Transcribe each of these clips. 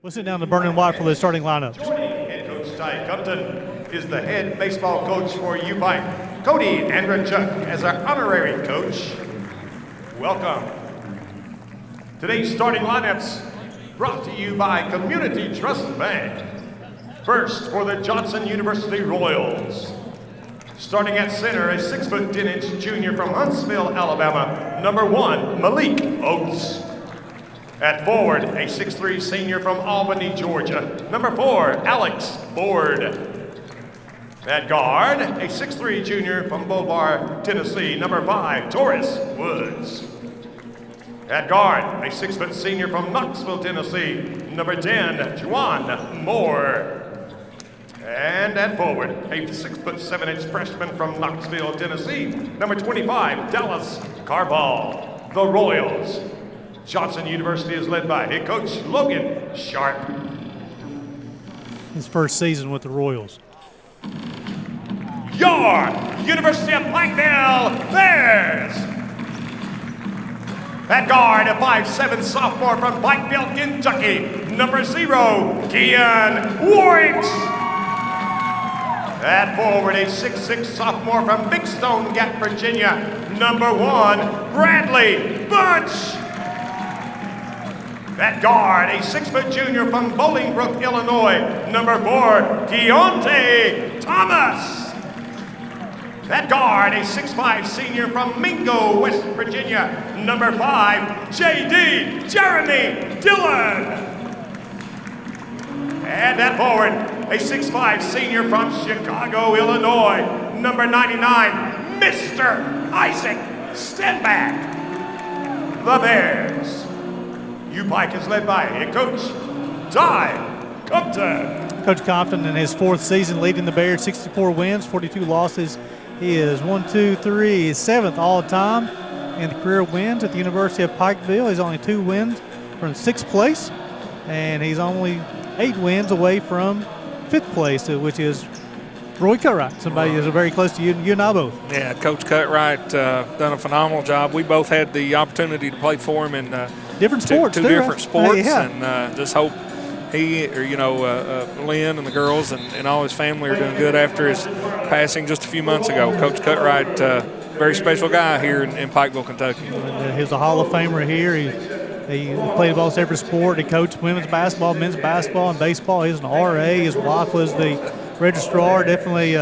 We'll sit down to Vernon White for the starting lineup. Head coach Ty Compton is the head baseball coach for UPIKE. Cody Andrechuk as our honorary coach. Welcome. Today's starting lineups brought to you by Community Trust Bank. First for the Johnson University Royals. Starting at center, a 6'10" junior from Huntsville, Alabama, number 1, Malik Oates. At forward, a 6'3" senior from Albany, Georgia, number 4, Alex Ford. At guard, a 6'3" junior from Boulevard, Tennessee, number 5, Taurus Woods. At guard, a 6' senior from Knoxville, Tennessee, number 10, Juwan Moore. And at forward, a 6'7" freshman from Knoxville, Tennessee, number 25, Dallas Carvall. The Royals. Johnson University is led by head coach Logan Sharp. His first season with the Royals. Your University of Pikeville Bears. At guard, a 5'7" sophomore from Pikeville, Kentucky, number 0, Kian Warwick. At forward, a 6'6" sophomore from Big Stone Gap, Virginia, number 1, Bradley Bunch. At guard, a 6' junior from Bolingbrook, Illinois, number 4, Keontae Thomas. At guard, a 6'5" senior from Mingo, West Virginia, number 5, J.D. Jeremy Dillon. And at forward, a 6'5" senior from Chicago, Illinois, number 99, Mr. Isaac Stenback. The Bears. UPIKE is led by head coach Ty Compton. Coach Compton in his fourth season leading the Bears, 64 wins, 42 losses. He is 7th all time in the career wins at the University of Pikeville. He's only 2 wins from 6th place, and he's only 8 wins away from 5th place, which is Roy Cutright, somebody who's very close to you and I both. Yeah, Coach Cutright done a phenomenal job. We both had the opportunity to play for him in different sports, two different sports, yeah. and just hope he, or Lynn and the girls and all his family are doing good after his passing just a few months ago. Coach Cutright, very special guy here in Pikeville, Kentucky. And, he's a Hall of Famer here. He played almost every sport. He coached women's basketball, men's basketball, and baseball. He was an RA. His wife was the registrar. Definitely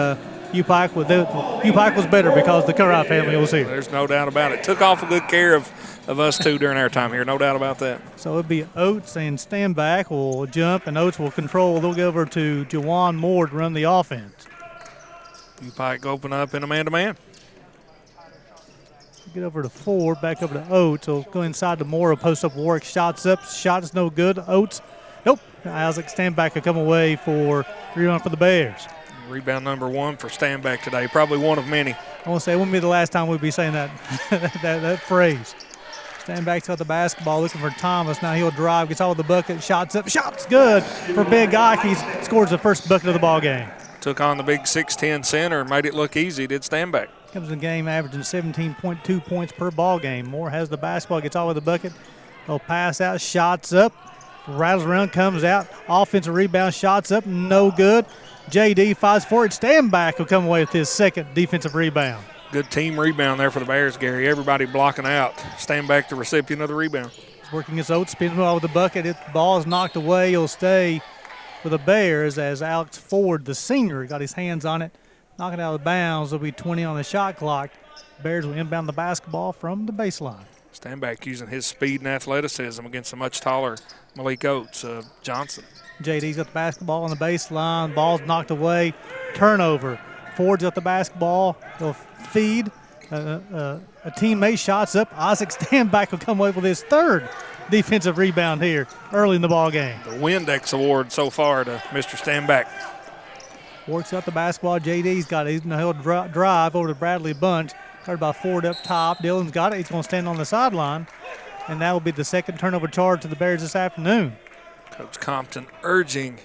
UPIKE was better because the Cutright family was here. There's no doubt about it. Took awful good care of us two during our time here, no doubt about that. So it'll be Oates and Stenback will jump, and Oates will control. They'll go over to Juwan Moore to run the offense. UPIKE open up in a man-to-man. Get over to Ford, back over to Oates. He'll go inside to Moore, post up Warwick, shots up. Shot is no good. Oates, nope. Isaac Stenback will come away for rebound for the Bears. Rebound number 1 for Stenback today, probably one of many. I want to say it wouldn't be the last time we'd be saying that that phrase. Stenback's got the basketball, looking for Thomas. Now he'll drive, gets all of the bucket, shots up, shots good for Big Ike. He scores the first bucket of the ball game. Took on the big 6'10" center, made it look easy, did Stenback. Comes in the game averaging 17.2 points per ball game. Moore has the basketball, gets all of the bucket. He'll pass out, shots up, rattles around, comes out. Offensive rebound, shots up, no good. J.D. fights for it. Stenback will come away with his second defensive rebound. Good team rebound there for the Bears, Gary. Everybody blocking out. Stenback, the recipient of the rebound. He's working his Oates, spins the ball with the bucket. The ball is knocked away. He'll stay for the Bears as Alex Ford, the senior, got his hands on it. Knocking it out of bounds. There'll be 20 on the shot clock. Bears will inbound the basketball from the baseline. Stenback using his speed and athleticism against a much taller Malik Oates, Johnson. JD's got the basketball on the baseline. Ball's knocked away. Turnover. Ford's got the basketball. He'll feed. A teammate shots up. Isaac Stenback will come away with his third defensive rebound here early in the ball game. The Windex Award so far to Mr. Stenback. Works out the basketball. JD's got it. He'll drive over to Bradley Bunch. Heard by Ford up top. Dillon's got it. He's going to stand on the sideline. And that will be the second turnover charge to the Bears this afternoon. Coach Compton urging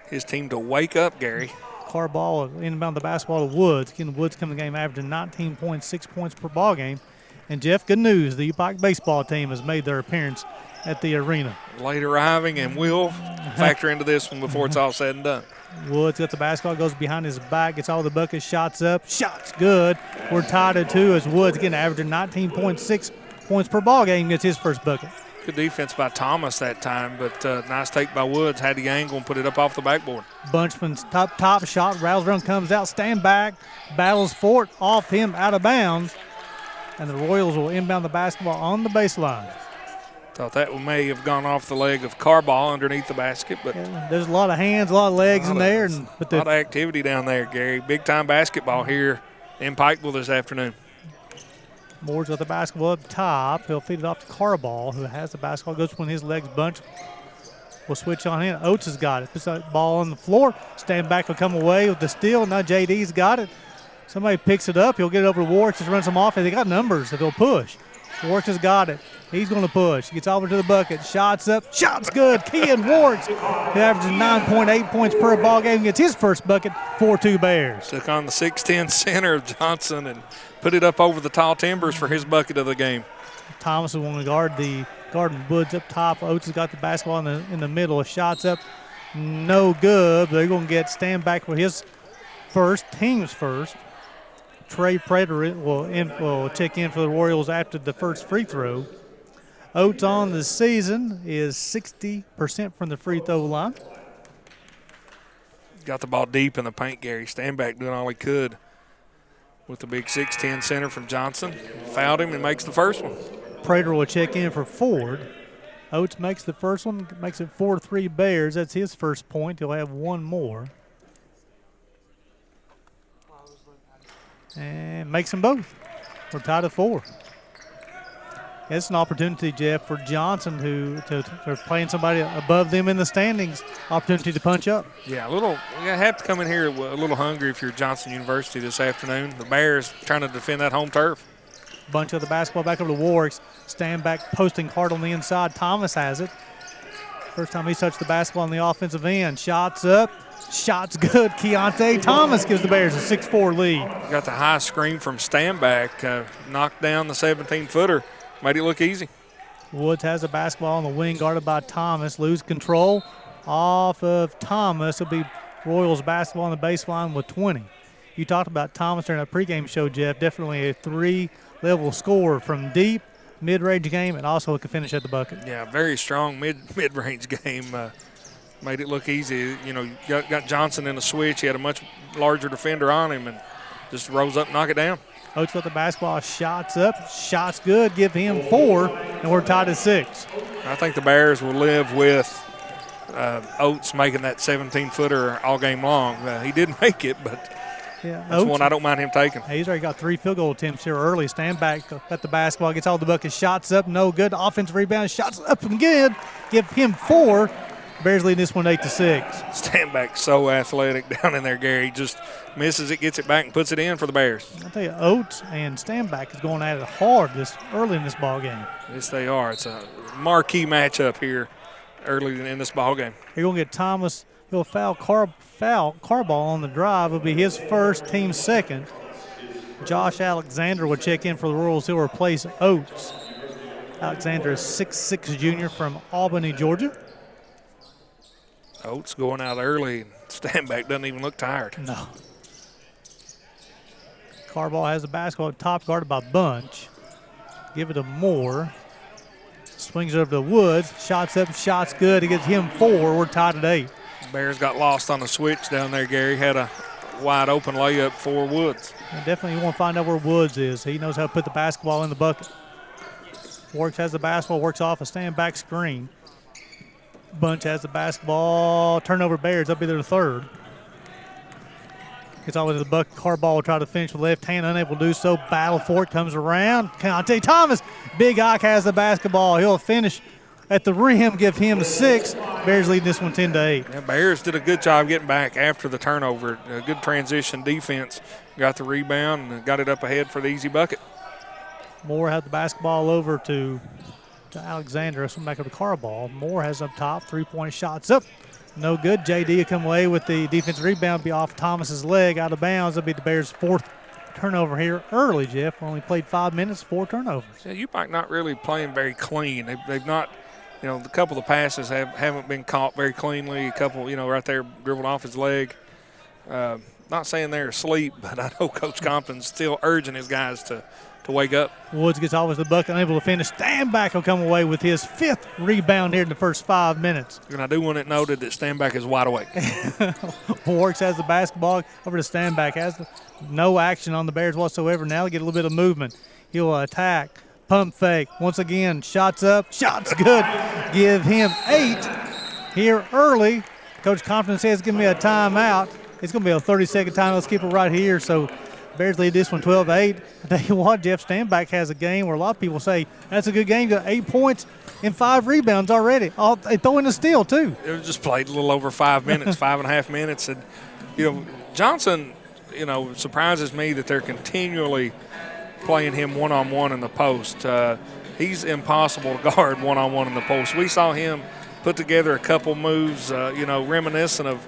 his team to wake up, Gary. Carball inbound the basketball to Woods. Again, Woods coming to the game averaging 19.6 points per ball game. And, Jeff, good news. The UPIKE baseball team has made their appearance at the arena. Late arriving and will factor into this one before it's all said and done. Woods got the basketball, goes behind his back, gets all the buckets, shots up, shots good. We're tied at 2 as Woods again averaging 19.6 points per ball game, gets his first bucket. Good defense by Thomas that time, but nice take by Woods. Had the angle and put it up off the backboard. Bunchman's top shot, rattles around, comes out, stand back, battles for it, off him, out of bounds, and the Royals will inbound the basketball on the baseline. Thought that may have gone off the leg of Carball underneath the basket, but there's a lot of hands, a lot of legs in there. But a lot of activity down there, Gary. Big-time basketball here in Pikeville this afternoon. Moore's got the basketball up top. He'll feed it off to Carball, who has the basketball, goes between his legs. Bunch will switch on in. Oates has got it. Puts that ball on the floor. Stand back will come away with the steal. Now JD's got it. Somebody picks it up. He'll get it over to Warwick. Just runs him off. They got numbers if he'll push. Warwick has got it. He's going to push. Gets over to the bucket. Shots up. Shots good. Kean Warwick, who averages 9.8 points per ball game, gets his first bucket. 4-2 Bears. Took on the 6'10 center of Johnson and put it up over the tall timbers for his bucket of the game. Thomas is going to guard Woods up top. Oates has got the basketball in the middle. Shots up. No good. They're going to get stand back for his first, team's first. Trey Prater will check in for the Royals after the first free throw. Oates on the season is 60% from the free throw line. Got the ball deep in the paint, Gary. Standback doing all he could with the big 6'10 center from Johnson. Fouled him and makes the first one. Prater will check in for Ford. Oates makes the first one, makes it 4-3 Bears. That's his first point. He'll have one more. And makes them both. We're tied at 4. It's an opportunity, Jeff, for Johnson, who they're playing somebody above them in the standings. Opportunity to punch up. Yeah, you have to come in here a little hungry if you're Johnson University this afternoon. The Bears trying to defend that home turf. Bunch of the basketball back over to Warwick. Stand back, posting hard on the inside. Thomas has it. First time he's touched the basketball on the offensive end. Shots up. Shots good. Keontae Thomas gives the Bears a 6-4 lead. Got the high screen from Standback. Knocked down the 17-footer. Made it look easy. Woods has the basketball on the wing, guarded by Thomas. Lose control off of Thomas. It'll be Royals basketball on the baseline with 20. You talked about Thomas during that pregame show, Jeff. Definitely a 3-level scorer from deep, mid-range game, and also can finish at the bucket. Yeah, very strong mid-range game. Made it look easy. You know, got Johnson in the switch. He had a much larger defender on him and just rose up and knock it down. Oates got the basketball, shots up, shots good, give him 4, and we're tied at 6. I think the Bears will live with Oates making that 17-footer all game long. He didn't make it, but that's Oates, one I don't mind him taking. He's already got 3 field goal attempts here early. Stand back at the basketball, gets all the buckets, shots up, no good. Offensive rebound, shots up and good. Give him 4. Bears leading this one 8-6. Standback so athletic down in there, Gary. Just misses it, gets it back, and puts it in for the Bears. I'll tell you, Oates and Standback is going at it hard this early in this ball game. Yes, they are. It's a marquee matchup here early in this ball game. You're going to get Thomas. He'll foul Carball on the drive. It'll be his first, team second. Josh Alexander will check in for the Royals. He'll replace Oates. Alexander is 6'6" junior from Albany, Georgia. Oates going out early. Standback doesn't even look tired. No. Carball has the basketball at top, guarded by Bunch. Give it to Moore. Swings it over to Woods. Shots up, shots good. He gets him 4. We're tied at 8. Bears got lost on the switch down there, Gary. Had a wide open layup for Woods. And definitely you want to find out where Woods is. He knows how to put the basketball in the bucket. Works has the basketball, works off a stand-back screen. Bunch has the basketball. Turnover Bears. That'll be their 3rd. Gets all the way to the bucket. Carball will try to finish with left hand. Unable to do so. Battle for it. Comes around. Keontae Thomas. Big Ike has the basketball. He'll finish at the rim. Give him 6. Bears leading this one 10-8. Yeah, Bears did a good job getting back after the turnover. A good transition defense. Got the rebound and got it up ahead for the easy bucket. Moore had the basketball over to Alexander. Swing back up to Carball. Moore has up top. 3-point shots up. No good. JD will come away with the defensive rebound. Be off Thomas's leg, out of bounds. That'll be the Bears' 4th turnover here early, Jeff. Only played 5 minutes, 4 turnovers. Yeah, UPIKE not really playing very clean. They've not the couple of the passes haven't been caught very cleanly. A couple, right there dribbled off his leg. Not saying they're asleep, but I know Coach Compton's still urging his guys to wake up. Woods gets off with the bucket, unable to finish. Standback will come away with his 5th rebound here in the first 5 minutes. And I do want it noted that Standback is wide awake. Works has the basketball over to Standback. Has no action on the Bears whatsoever. Now they get a little bit of movement. He'll attack. Pump fake. Once again, shots up. Shots good. Give him 8 here early. Coach Compton says, give me a timeout. It's going to be a 30-second time. Let's keep it right here. So Bears lead this one 12-8. I tell you what, Jeff Standback has a game where a lot of people say that's a good game. Got 8 points and 5 rebounds already. They throw in a steal, too. It was just played a little over 5 minutes, 5.5 minutes. And, Johnson, surprises me that they're continually playing him one-on-one in the post. He's impossible to guard one-on-one in the post. We saw him put together a couple moves, reminiscent of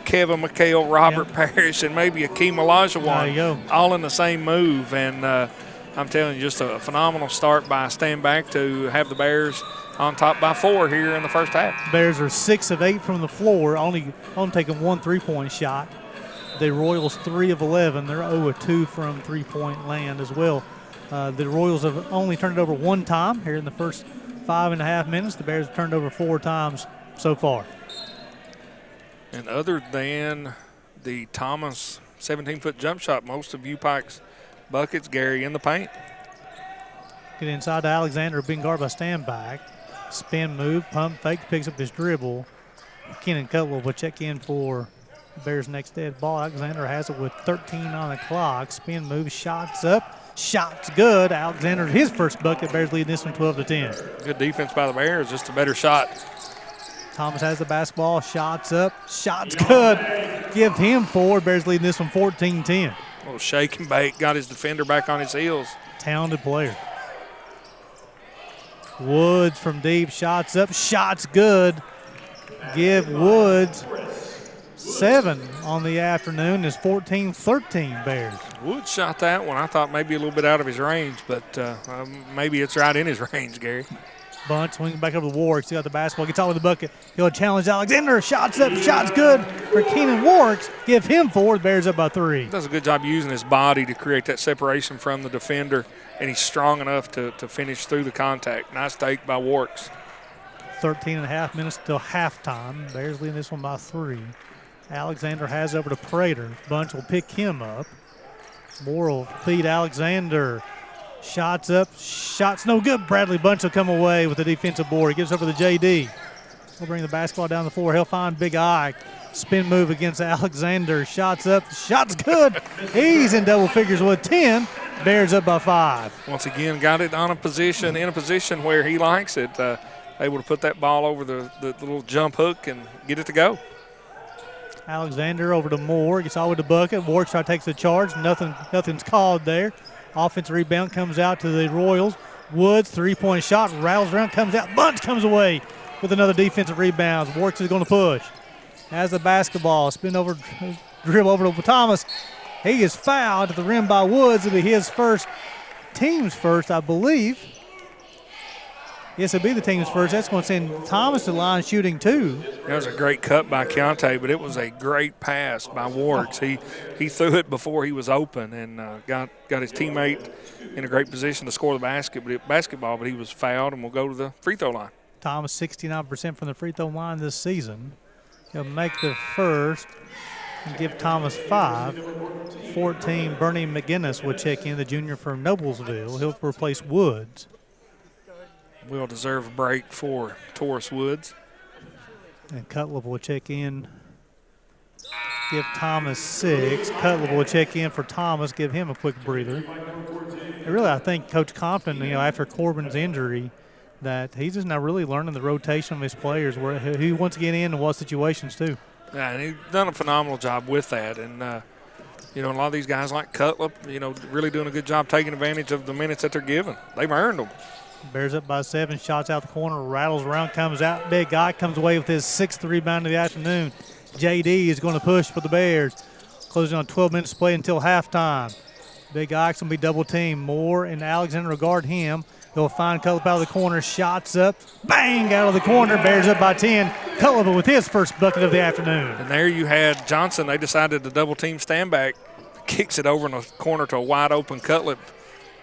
Kevin McHale, Robert Parrish, and maybe Akeem Olajuwon, all in the same move. And I'm telling you, just a phenomenal start by Standback to have the Bears on top by 4 here in the first half. Bears are 6 of 8 from the floor, only taking 1 3-point shot. The Royals 3 of 11. They're 0 of 2 from 3-point land as well. The Royals have only turned it over 1 time here in the first 5.5 minutes. The Bears have turned over 4 times so far. And other than the Thomas 17-foot jump shot, most of UPIKE's buckets, Gary, in the paint. Get inside to Alexander, being guarded by Standback. Spin move, pump fake, picks up his dribble. Kenan Cutler will check in for the Bears' next dead ball. Alexander has it with 13 on the clock. Spin move, shots up, shots good. Alexander, his first bucket. Bears leading this one 12-10. Good defense by the Bears, just a better shot. Thomas has the basketball, shots up, shots good. Give him 4. Bears leading this one 14-10. A little shake and bake, got his defender back on his heels. Talented player. Woods from deep, shots up, shots good. Give Woods 7 on the afternoon. Is 14-13 Bears. Woods shot that one. I thought maybe a little bit out of his range, but maybe it's right in his range, Gary. Bunt swings back over to Warwick. He got the basketball, gets out with the bucket. He'll challenge Alexander. Shots up, shots good for Keenan Warwick. Give him 4. The Bears up by 3. Does a good job using his body to create that separation from the defender, and he's strong enough to finish through the contact. Nice take by Warwick. 13.5 minutes till halftime. Bears leading this one by 3. Alexander has over to Prater. Bunch will pick him up. Moore will feed Alexander. Shots up, shots no good. Bradley Bunch will come away with the defensive board. He gives over to JD. He'll bring the basketball down the floor. He'll find Big Ike. Spin move against Alexander. Shots up, shots good. He's in double figures with 10. Bears up by 5. Once again, got it in a position where he likes it. Able to put that ball over the little jump hook and get it to go. Alexander over to Moore. Gets all with the bucket. Warwickshire takes the charge. Nothing's called there. Offensive rebound comes out to the Royals. Woods, 3-point shot, rattles around, comes out. Bunch comes away with another defensive rebound. Warwick is going to push. Has the basketball. Spin over, dribble over to Thomas. He is fouled at the rim by Woods. It'll be his first, team's first, I believe. Yes, it'll be the team's first. That's going to send Thomas to the line shooting 2. That was a great cut by Keontae, but it was a great pass by Warwick. He threw it before he was open and got his teammate in a great position to score the basketball, but he was fouled and will go to the free throw line. Thomas 69% from the free throw line this season. He'll make the first and give Thomas 5. 14, Bernie McGinnis will check in, the junior from Noblesville. He'll replace Woods. Will deserve a break for Taurus Woods. And Cutler will check in, give Thomas 6. Cutler will check in for Thomas, give him a quick breather. And really, I think Coach Compton, after Corbin's injury, that he's just now really learning the rotation of his players, where he wants to get in and what situations too. Yeah, and he's done a phenomenal job with that. And, a lot of these guys like Cutler, really doing a good job taking advantage of the minutes that they're given. They've earned them. Bears up by 7, shots out the corner, rattles around, comes out. Big guy comes away with his 6th rebound of the afternoon. JD is going to push for the Bears. Closing on 12 minutes to play until halftime. Big Ike's going to be double teamed. Moore and Alexander will guard him. He'll find Cullip out of the corner. Shots up. Bang! Out of the corner. Bears up by 10. Cullip with his first bucket of the afternoon. And there you had Johnson. They decided to double team stand back. Kicks it over in the corner to a wide open Cullip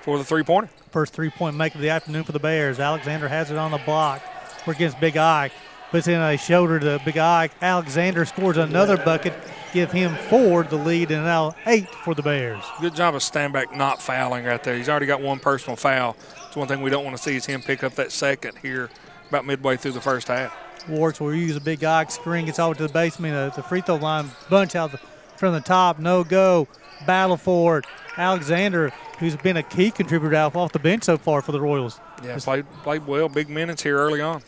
for the three-pointer. First three-point make of the afternoon for the Bears. Alexander has it on the block. We're against Big Ike. Puts in a shoulder to Big Ike. Alexander scores another bucket. Give him 4 the lead, and now 8 for the Bears. Good job of stand back not fouling right there. He's already got one personal foul. It's one thing we don't want to see is him pick up that second here about midway through the first half. Warts will use a Big Ike screen. Gets over to the basement. The free throw line. Bunch out from the top. No go. Battle for it. Alexander, who's been a key contributor off the bench so far for the Royals. Yeah, played well. Big minutes here early on.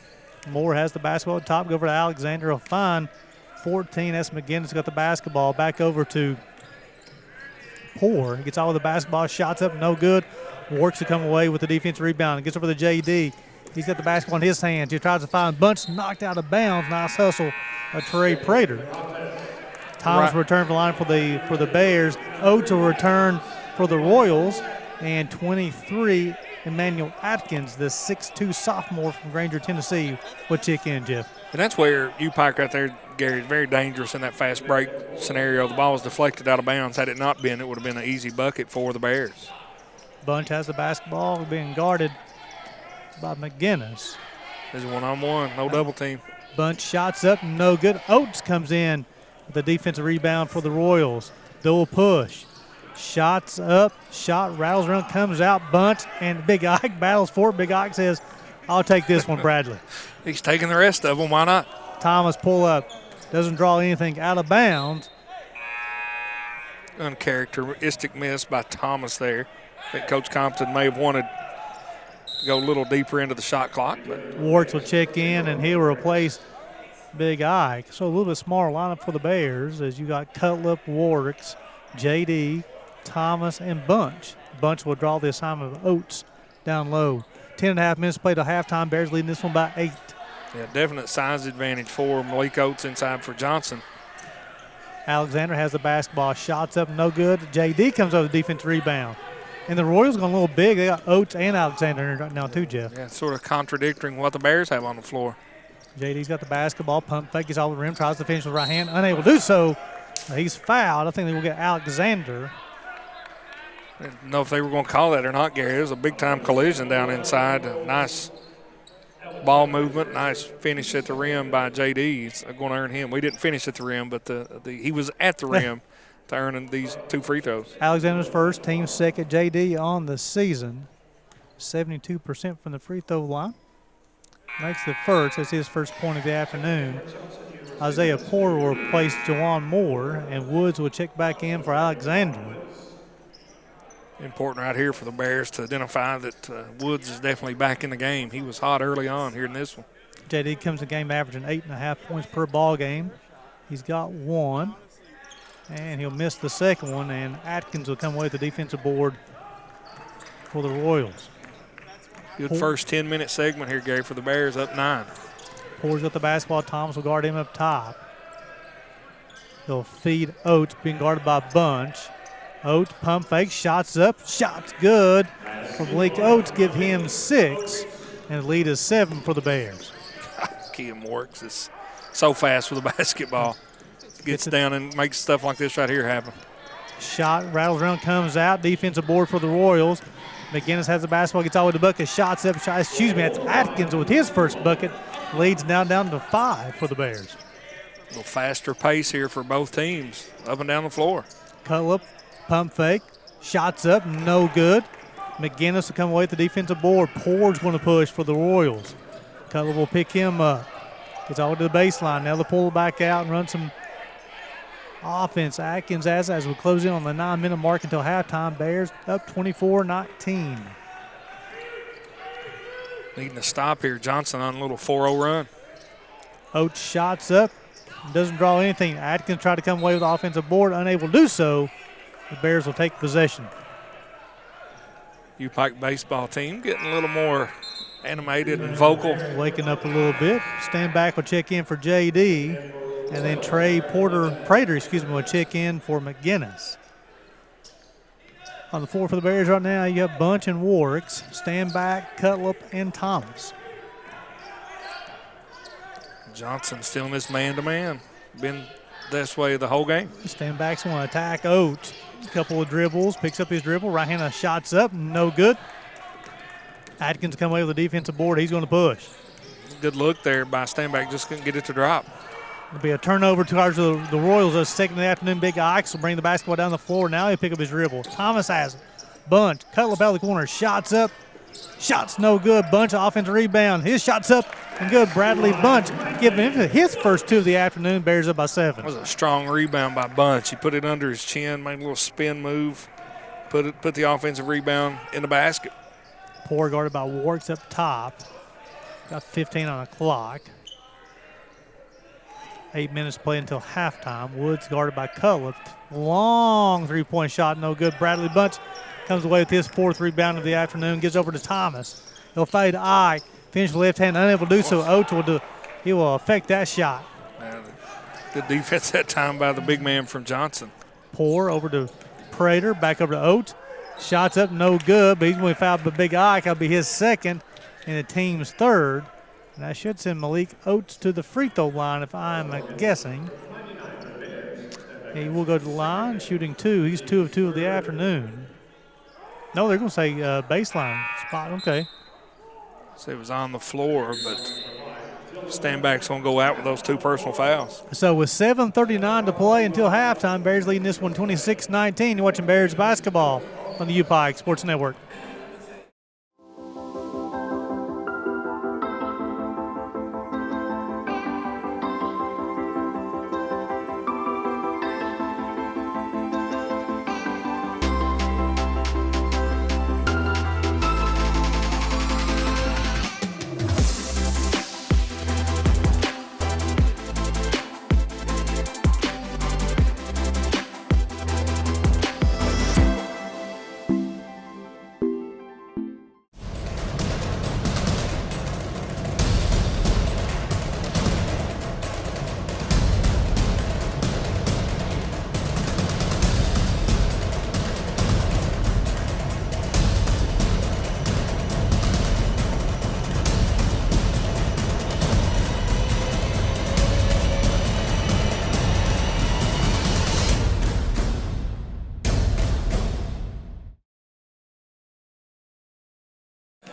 Moore has the basketball at top. Go over to Alexander. He'll find 14. S. McGinnis got the basketball. Back over to Poor. He gets all of the basketball. Shots up. No good. Works to come away with the defensive rebound. Gets over to J.D. He's got the basketball in his hands. He tries to find Bunch. Knocked out of bounds. Nice hustle. Trey Prater. Thomas will return for the line for the Bears. Oates will return for the Royals. And 23, Emmanuel Atkins, the 6'2 sophomore from Granger, Tennessee, will check in, Jeff. And that's where UPIKE right there, Gary, is very dangerous in that fast break scenario. The ball was deflected out of bounds. Had it not been, it would have been an easy bucket for the Bears. Bunch has the basketball, being guarded by McGinnis. There's a one-on-one, no double team. Bunch shots up, no good. Oates comes in with the defensive rebound for the Royals. Dual push. Shots up, shot rattles around, comes out, Bunch, and Big Ike battles for it. Big Ike says, I'll take this one, Bradley. He's taking the rest of them. Why not? Thomas pull up. Doesn't draw anything out of bounds. Uncharacteristic miss by Thomas there. I think Coach Compton may have wanted to go a little deeper into the shot clock. But Warts will check in, and he'll replace Big Ike. So a little bit smaller lineup for the Bears as you got Cutlip, Warricks, J.D., Thomas, and Bunch. Bunch will draw the assignment of Oates down low. 10.5 minutes played till halftime. Bears leading this one by 8. Yeah, definite size advantage for Malik Oates inside for Johnson. Alexander has the basketball. Shots up, no good. J.D. comes over the defensive rebound. And the Royals going a little big. They got Oates and Alexander right now too, Jeff. Yeah, sort of contradicting what the Bears have on the floor. J.D.'s got the basketball. Pump fake, gets all the rim, tries to finish with the right hand. Unable to do so. He's fouled. I think they will get Alexander. I didn't know if they were going to call that or not, Gary. It was a big-time collision down inside. Nice ball movement, nice finish at the rim by J.D. It's going to earn him. We didn't finish at the rim, but he was at the rim to earn these 2 free throws. Alexander's first, team second. J.D. on the season, 72% from the free throw line. Makes the first. That's his first point of the afternoon. Isaiah Porter will replace Jawan Moore, and Woods will check back in for Alexander. Important right here for the Bears to identify that Woods is definitely back in the game. He was hot early on here in this one. J.D. comes to the game averaging 8.5 points per ball game. He's got 1, and he'll miss the second one, and Atkins will come away with the defensive board for the Royals. Good first 10-minute segment here, Gary, for the Bears, up 9. Pours up the basketball. Thomas will guard him up top. He'll feed Oates, being guarded by Bunch. Oates pump fake, shots up, shots good. For Blake Oates, give him 6, and the lead is 7 for the Bears. Kim works is so fast with the basketball. Gets down and makes stuff like this right here happen. Shot rattles around, comes out. Defensive board for the Royals. McGinnis has the basketball, gets all the way to the bucket. Shots up, that's Atkins with his first bucket. Leads now down to 5 for the Bears. A little faster pace here for both teams, up and down the floor. Cutlip, pump fake, shots up, no good. McGinnis will come away with the defensive board. Poor's going to push for the Royals. Cutlip will pick him up. Gets all the way to the baseline. Now they'll pull it back out and run some offense. Atkins as we close in on the 9-minute mark until halftime. Bears up 24-19. Needing to stop here. Johnson on a little 4-0 run. Oates shots up. Doesn't draw anything. Atkins tried to come away with the offensive board. Unable to do so. The Bears will take possession. UPIKE baseball team getting a little more animated and vocal. Waking up a little bit. Stand back will check in for J.D. And then Prater will check in for McGinnis. On the floor for the Bears right now, you have Bunch and Warwicks. Stand back, Cutlip, and Thomas. Johnson still in this man-to-man. Been this way the whole game. Stand backs want to attack Oates. A couple of dribbles, picks up his dribble. Right-handed shots up, no good. Atkins come away with the defensive board. He's going to push. Good look there by Stanback. Just couldn't get it to drop. It'll be a turnover towards the Royals. A second in the afternoon. Big Ikes will bring the basketball down the floor. Now he'll pick up his dribble. Thomas has it. Bunch. Cutlip out of the corner. Shots up. Shots no good. Bunch offensive rebound. His shots up and good. Bradley Bunch giving him his first 2 of the afternoon. Bears up by 7. That was a strong rebound by Bunch. He put it under his chin, made a little spin move, put the offensive rebound in the basket. Poor guarded by Warks up top. Got 15 on the clock. 8 minutes to play until halftime. Woods guarded by Cutlip. Long three-point shot, no good. Bradley Bunch comes away with his 4th rebound of the afternoon. Gives over to Thomas. He'll fade to Ike. Finish left hand, unable to do so. Oates will do. He will affect that shot. Good defense that time by the big man from Johnson. Poor over to Prater. Back over to Oates. Shots up, no good. But he's going to foul by Big Ike. That'll be his 2nd and the team's 3rd. And I should send Malik Oates to the free throw line if I'm guessing. He will go to the line, shooting 2. He's 2 of 2 of the afternoon. No, they're going to say baseline spot. Okay. So it was on the floor, but Stanback's going to go out with those 2 personal fouls. So with 7:39 to play until halftime, Bears leading this one 26-19. You're watching Bears basketball on the UPIKE Sports Network.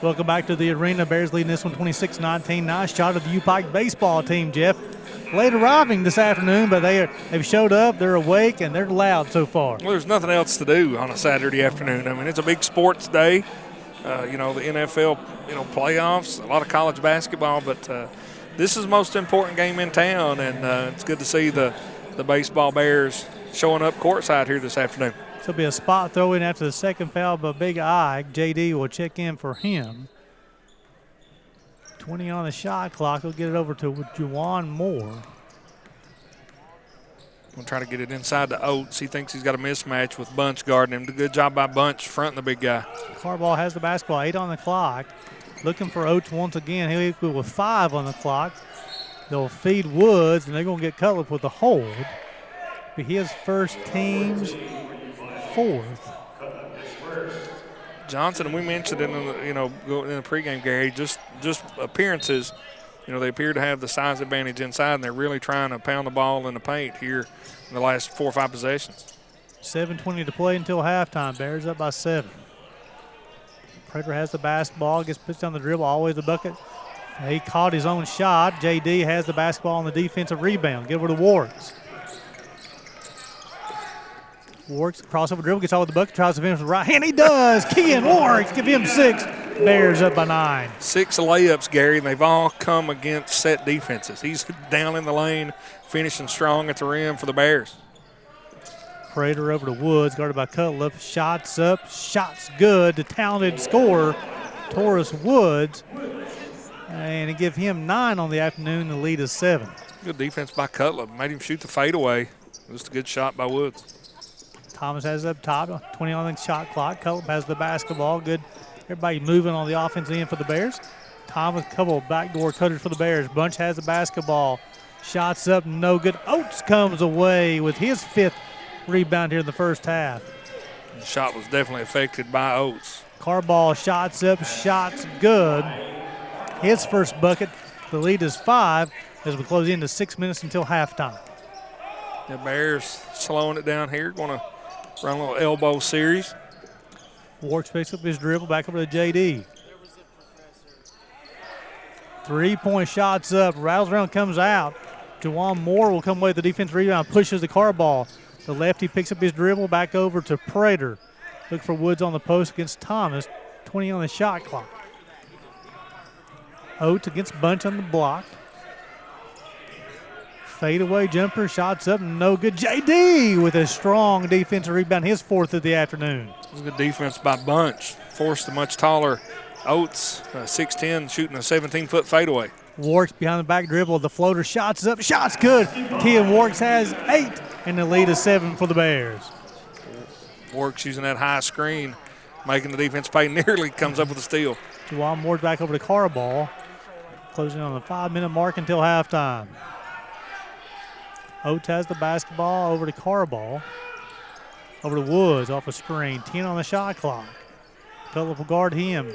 Welcome back to the arena. Bears leading this one 26-19. Nice shot of the UPIKE baseball team, Jeff. Late arriving this afternoon, but they've showed up, they're awake, and they're loud so far. Well, there's nothing else to do on a Saturday afternoon. I mean, it's a big sports day. The NFL, playoffs, a lot of college basketball, but this is the most important game in town, and it's good to see the baseball Bears showing up courtside here this afternoon. This will be a spot throw in after the second foul by Big Ike. JD will check in for him. 20 on the shot clock. He'll get it over to Juwan Moore. We'll try to get it inside to Oates. He thinks he's got a mismatch with Bunch guarding him. Good job by Bunch fronting the big guy. Carball has the basketball. 8 on the clock. Looking for Oates once again. He'll equal with 5 on the clock. They'll feed Woods, and they're going to get Cutlip with a hold. Be his first, team's 4th. Johnson, we mentioned it in the pregame, Gary, just appearances. They appear to have the size advantage inside, and they're really trying to pound the ball in the paint here in the last 4 or 5 possessions. 7:20 to play until halftime. Bears up by 7. Prater has the basketball, gets pushed on the dribble, always the bucket. He caught his own shot. JD has the basketball on the defensive rebound. Give it to Warks. Warks, crossover dribble, gets all with the bucket, tries to finish with the right hand. He does. Kean Warks, give him 6. Bears up by 9. 6 layups, Gary, and they've all come against set defenses. He's down in the lane, finishing strong at the rim for the Bears. Prater over to Woods, guarded by Cutlip. Shots up, shots good. The talented scorer, Taurus Woods. And he give him 9 on the afternoon. The lead is 7. Good defense by Cutlip. Made him shoot the fadeaway. Just a good shot by Woods. Thomas has it up top, 20 on the shot clock. Cutlip has the basketball. Good. Everybody moving on the offensive end for the Bears. Thomas, couple of backdoor cutters for the Bears. Bunch has the basketball. Shots up, no good. Oates comes away with his 5th rebound here in the first half. The shot was definitely affected by Oates. Carball shots up, shots good. His first bucket. The lead is 5 as we close into 6 minutes until halftime. The Bears slowing it down here, going to run a little elbow series. Warks picks up his dribble, back over to JD. 3-point shots up, rattles around, comes out. Jawan Moore will come away with the defensive rebound, pushes the Carball. The lefty picks up his dribble, back over to Prater. Look for Woods on the post against Thomas. 20 on the shot clock. Oates against Bunch on the block. Fadeaway jumper, shots up, no good. JD with a strong defensive rebound, his 4th of the afternoon. It was good defense by Bunch. Forced the much taller Oates, 6'10", shooting a 17-foot fadeaway. Warks behind the back dribble, the floater, shots up, shots good. Kean Warks has 8, and the lead is 7 for the Bears. Warks using that high screen, making the defense pay, nearly comes up with a steal. Jawan Moore's back over to Carball, closing on the 5-minute mark until halftime. Oates has the basketball over to Carball. Over to Woods off a screen. 10 on the shot clock. Phillip will guard him.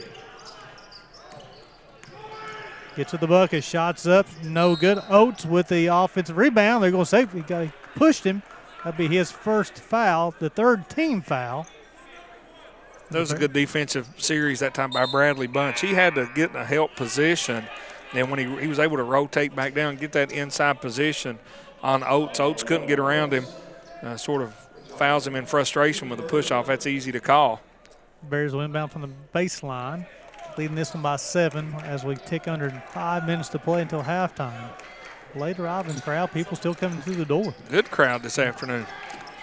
Gets to the bucket. Shots up. No good. Oates with the offensive rebound. They're going to say he pushed him. That'll be his first foul, the 3rd team foul. That was a good defensive series that time by Bradley Bunch. He had to get in a help position. And when he was able to rotate back down and get that inside position on Oates, Oates couldn't get around him. Sort of fouls him in frustration with a push-off. That's easy to call. Bears will inbound from the baseline, leading this one by 7 as we tick under 5 minutes to play until halftime. Later out in the crowd, people still coming through the door. Good crowd this afternoon.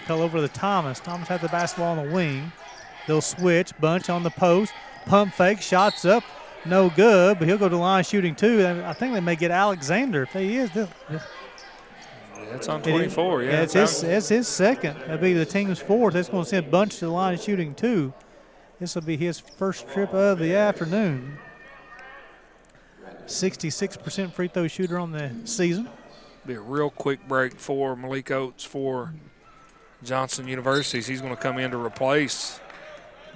Fell over to Thomas. Thomas had the basketball on the wing. They'll switch. Bunch on the post. Pump fake. Shots up. No good, but he'll go to the line shooting 2. I think they may get Alexander if he is. It's on 24, yeah. It's his 2nd. That'll be the team's 4th. That's going to send Bunch to the line shooting 2. This will be his first trip of the afternoon. 66% free throw shooter on the season. Be a real quick break for Malik Oates for Johnson University. He's going to come in to replace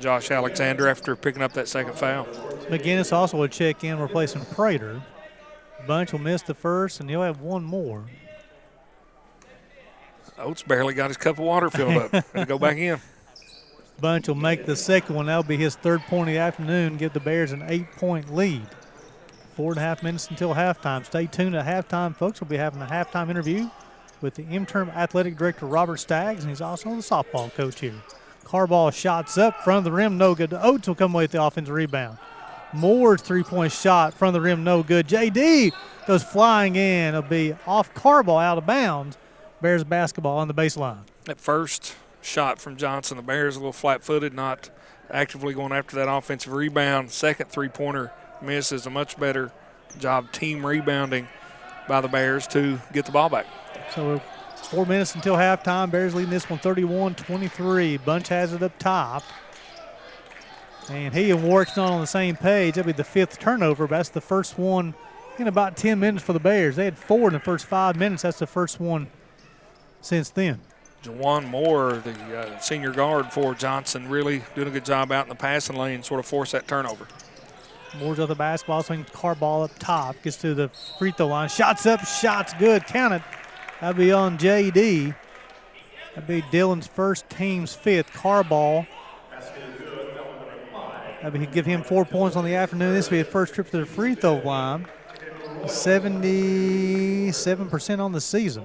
Josh Alexander after picking up that 2nd foul. McGinnis also will check in replacing Prater. Bunch will miss the first, and he'll have one more. Oates barely got his cup of water filled up and go back in. Bunch will make the 2nd one. That'll be his 3rd point of the afternoon, give the Bears an 8-point lead. 4.5 minutes until halftime. Stay tuned at halftime, folks. We'll be having a halftime interview with the interim athletic director, Robert Staggs, and he's also the softball coach here. Carball shots up, front of the rim, no good. Oates will come away with the offensive rebound. Moore's 3-point shot, front of the rim, no good. JD goes flying in. It'll be off Carball, out of bounds. Bears basketball on the baseline. That first shot from Johnson, the Bears a little flat-footed, not actively going after that offensive rebound. 2nd 3-pointer miss is a much better job team rebounding by the Bears to get the ball back. So 4 minutes until halftime. Bears leading this one 31-23. Bunch has it up top. And he and Warwick's not on the same page. That'll be the 5th turnover, but that's the first one in about 10 minutes for the Bears. They had 4 in the first 5 minutes. That's the first one since then. Jawan Moore, the senior guard for Johnson, really doing a good job out in the passing lane, sort of force that turnover. Moore's on the basketball, swings Carball up top, gets to the free throw line. Shots up, shots good, count it. That'll be on JD. That'll be Dillon's first, team's 5th. Carball. That'll give him 4 points on the afternoon. This will be his first trip to the free throw line. 77% on the season.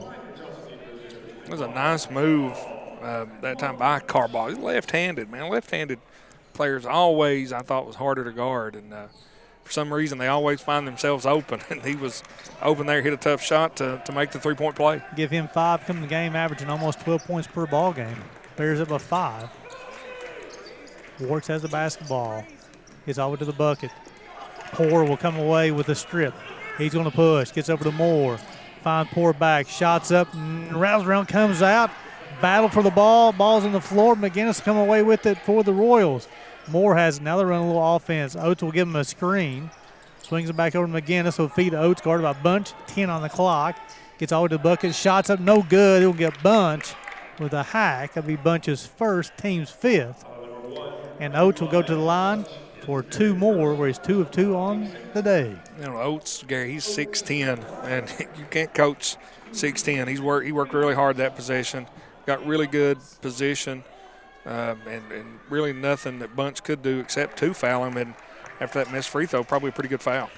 It was a nice move that time by Carball. He's left-handed, man. Left-handed players always, I thought, was harder to guard. And for some reason, they always find themselves open. And he was open there, hit a tough shot to make the 3-point play. Give him 5, come the game, averaging almost 12 points per ball game. Bears up by 5. Warks has the basketball. Gets over to the bucket. Poor will come away with a strip. He's going to push. Gets over to Moore. Find Poor back. Shots up. Rattles around, comes out. Battle for the ball. Ball's on the floor. McGinnis come away with it for the Royals. Moore has now they're running a little offense. Oates will give him a screen. Swings it back over to McGinnis. Will feed to Oates, guarded by Bunch. 10 on the clock. Gets all to the bucket. Shots up. No good. He'll get Bunch. with a hack. That'll be Bunch's first, team's fifth. And Oates will go to the line for 2 more, where he's 2 of 2 on the day. You know, Oates, Gary, he's 6'10", and you can't coach 6'10". He worked really hard that possession, got really good position, and really nothing that Bunch could do except to foul him. And after that missed free throw, probably a pretty good foul.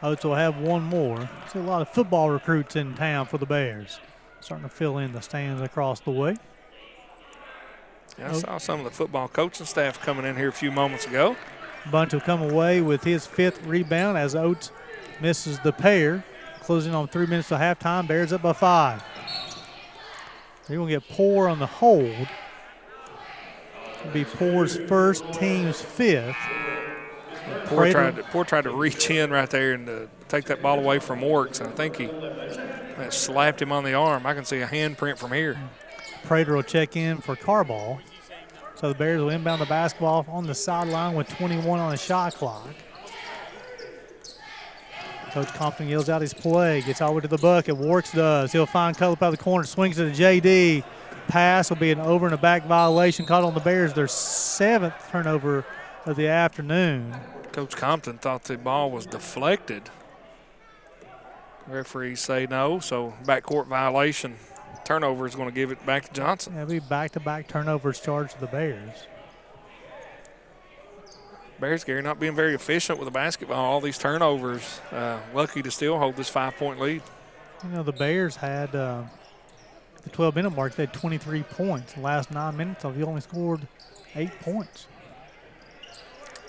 Oates will have 1 more. See a lot of football recruits in town for the Bears, starting to fill in the stands across the way. Yeah, I saw some of the football coaching staff coming in here a few moments ago. Bunch will come away with his 5th rebound as Oates misses the pair. Closing on 3 minutes to halftime. Bears up by 5. They're going to get Poor on the hold. It'll be Poor's first, team's 5th. Poor tried to reach in right there and take that ball away from Works. And I think he slapped him on the arm. I can see a handprint from here. Prater will check in for Carball. So the Bears will inbound the basketball on the sideline with 21 on the shot clock. Coach Compton yells out his play, gets all the way to the bucket. Works does. He'll find Cullip out of the corner, swings to the JD. Pass will be an over and a back violation caught on the Bears, their 7th turnover of the afternoon. Coach Compton thought the ball was deflected. Referees say no, so backcourt violation. Turnover is going to give it back to Johnson. It'll be back-to-back turnovers charged to the Bears. Bears, Gary, not being very efficient with the basketball. All these turnovers. Lucky to still hold this 5-point lead. You know, the Bears had the 12-minute mark. They had 23 points. The last 9 minutes, they only scored 8 points.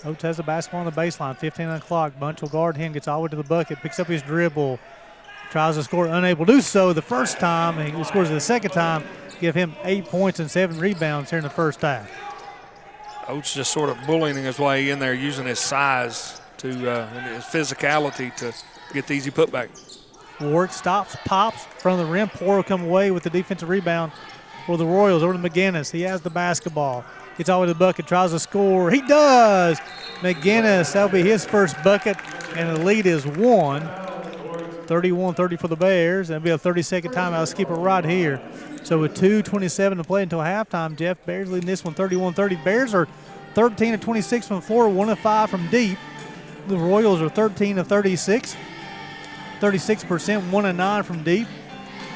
Oates has the basketball on the baseline, 15 on the clock. Bunch will guard him, gets all the way to the bucket, picks up his dribble, tries to score, unable to do so the first time, and he scores it the second time. Give him 8 points and 7 rebounds here in the first half. Oates just sort of bullying his way in there, using his size and his physicality to get the easy putback. Work stops, pops, front of the rim. Poor will come away with the defensive rebound for the Royals. Over to McGinnis. He has the basketball. Gets all the way to the bucket, tries to score. He does! McGinnis, that'll be his first bucket, and the lead is 1. 31-30 for the Bears. That'll be a 30-second timeout. Let's keep it right here. So with 2:27 to play until halftime, Jeff, Bears leading this one 31-30. Bears are 13 of 26 from the floor, 1 of 5 from deep. The Royals are 13 of 36, 36%, 1 of 9 from deep.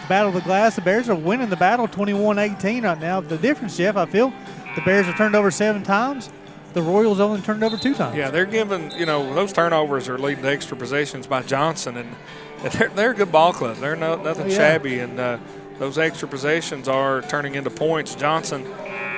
Battle of the glass, the Bears are winning the battle 21-18 right now. The difference, Jeff, I feel, the Bears have turned over 7 times. The Royals only turned over 2 times. Yeah, they're giving, those turnovers are leading to extra possessions by Johnson, and they're a good ball club. They're nothing shabby, and those extra possessions are turning into points. Johnson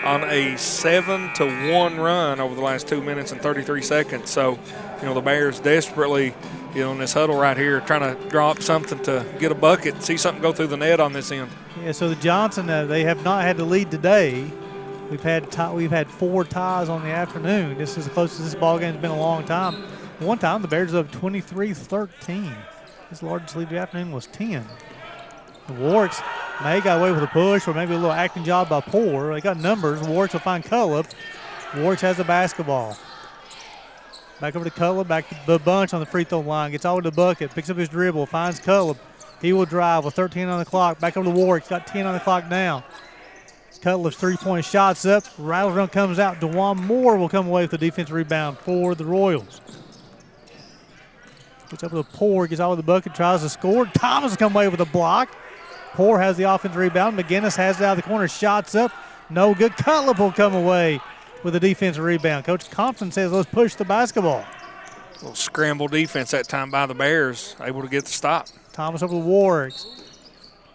on a 7-1 run over the last 2 minutes and 33 seconds. So, the Bears desperately, in this huddle right here, trying to draw up something to get a bucket, see something go through the net on this end. Yeah, so the Johnson, they have not had the lead today. We've had 4 ties on the afternoon. This is the closest this ball game's been in a long time. One time the Bears up 23-13. His largest lead of the afternoon was 10. The Warwicks may got away with a push or maybe a little acting job by Poor. They got numbers. Warwicks will find Cullip. Warwicks has the basketball. Back over to Cullip, back to the Bunch on the free throw line. Gets all over the bucket, picks up his dribble, finds Cullip. He will drive with 13 on the clock. Back over to Warwicks, got 10 on the clock now. Cullip's three-point shot's up. Rattle run comes out. DeJuan Moore will come away with the defensive rebound for the Royals. Gets up to the Poor, gets out of the bucket, tries to score. Thomas will come away with a block. Poor has the offensive rebound. McGinnis has it out of the corner. Shots up. No good. Cullip will come away with a defensive rebound. Coach Compton says let's push the basketball. A little scramble defense that time by the Bears, able to get the stop. Thomas over to Warwicks.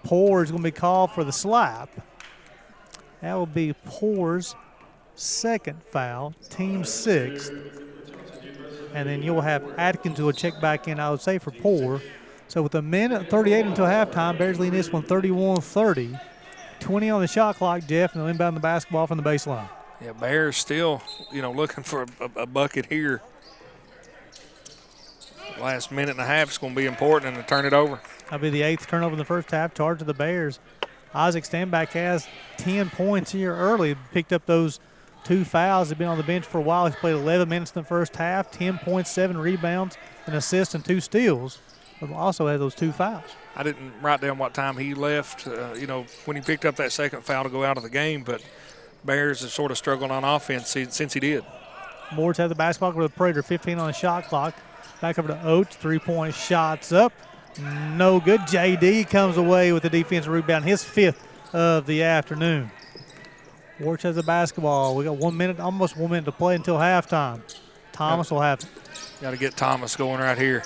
Poor is going to be called for the slap. That will be Poor's second foul, team 6th. And then you'll have Atkins who will check back in, I would say, for Poor. So with 1:38 until halftime, Bears leading this one 31-30. 20 on the shot clock, Jeff, and they'll inbound the basketball from the baseline. Yeah, Bears still, looking for a bucket here. Last minute and a half is going to be important and to turn it over. That'll be the 8th turnover in the first half, charge to the Bears. Isaac Stanback has 10 points here early, picked up those 2 fouls. He's been on the bench for a while. He's played 11 minutes in the first half, 10 points, 7 rebounds, an assist, and 2 steals. but also had those 2 fouls. I didn't write down what time he left, when he picked up that second foul to go out of the game, but Bears have sort of struggled on offense since he did. Moores had the basketball with the Prater, 15 on the shot clock. Back over to Oates, 3-point shots up. No good. JD comes away with the defensive rebound, his 5th of the afternoon. Warch has the basketball. We got 1 minute, almost 1 minute to play until halftime. Thomas will have it. Got to get Thomas going right here.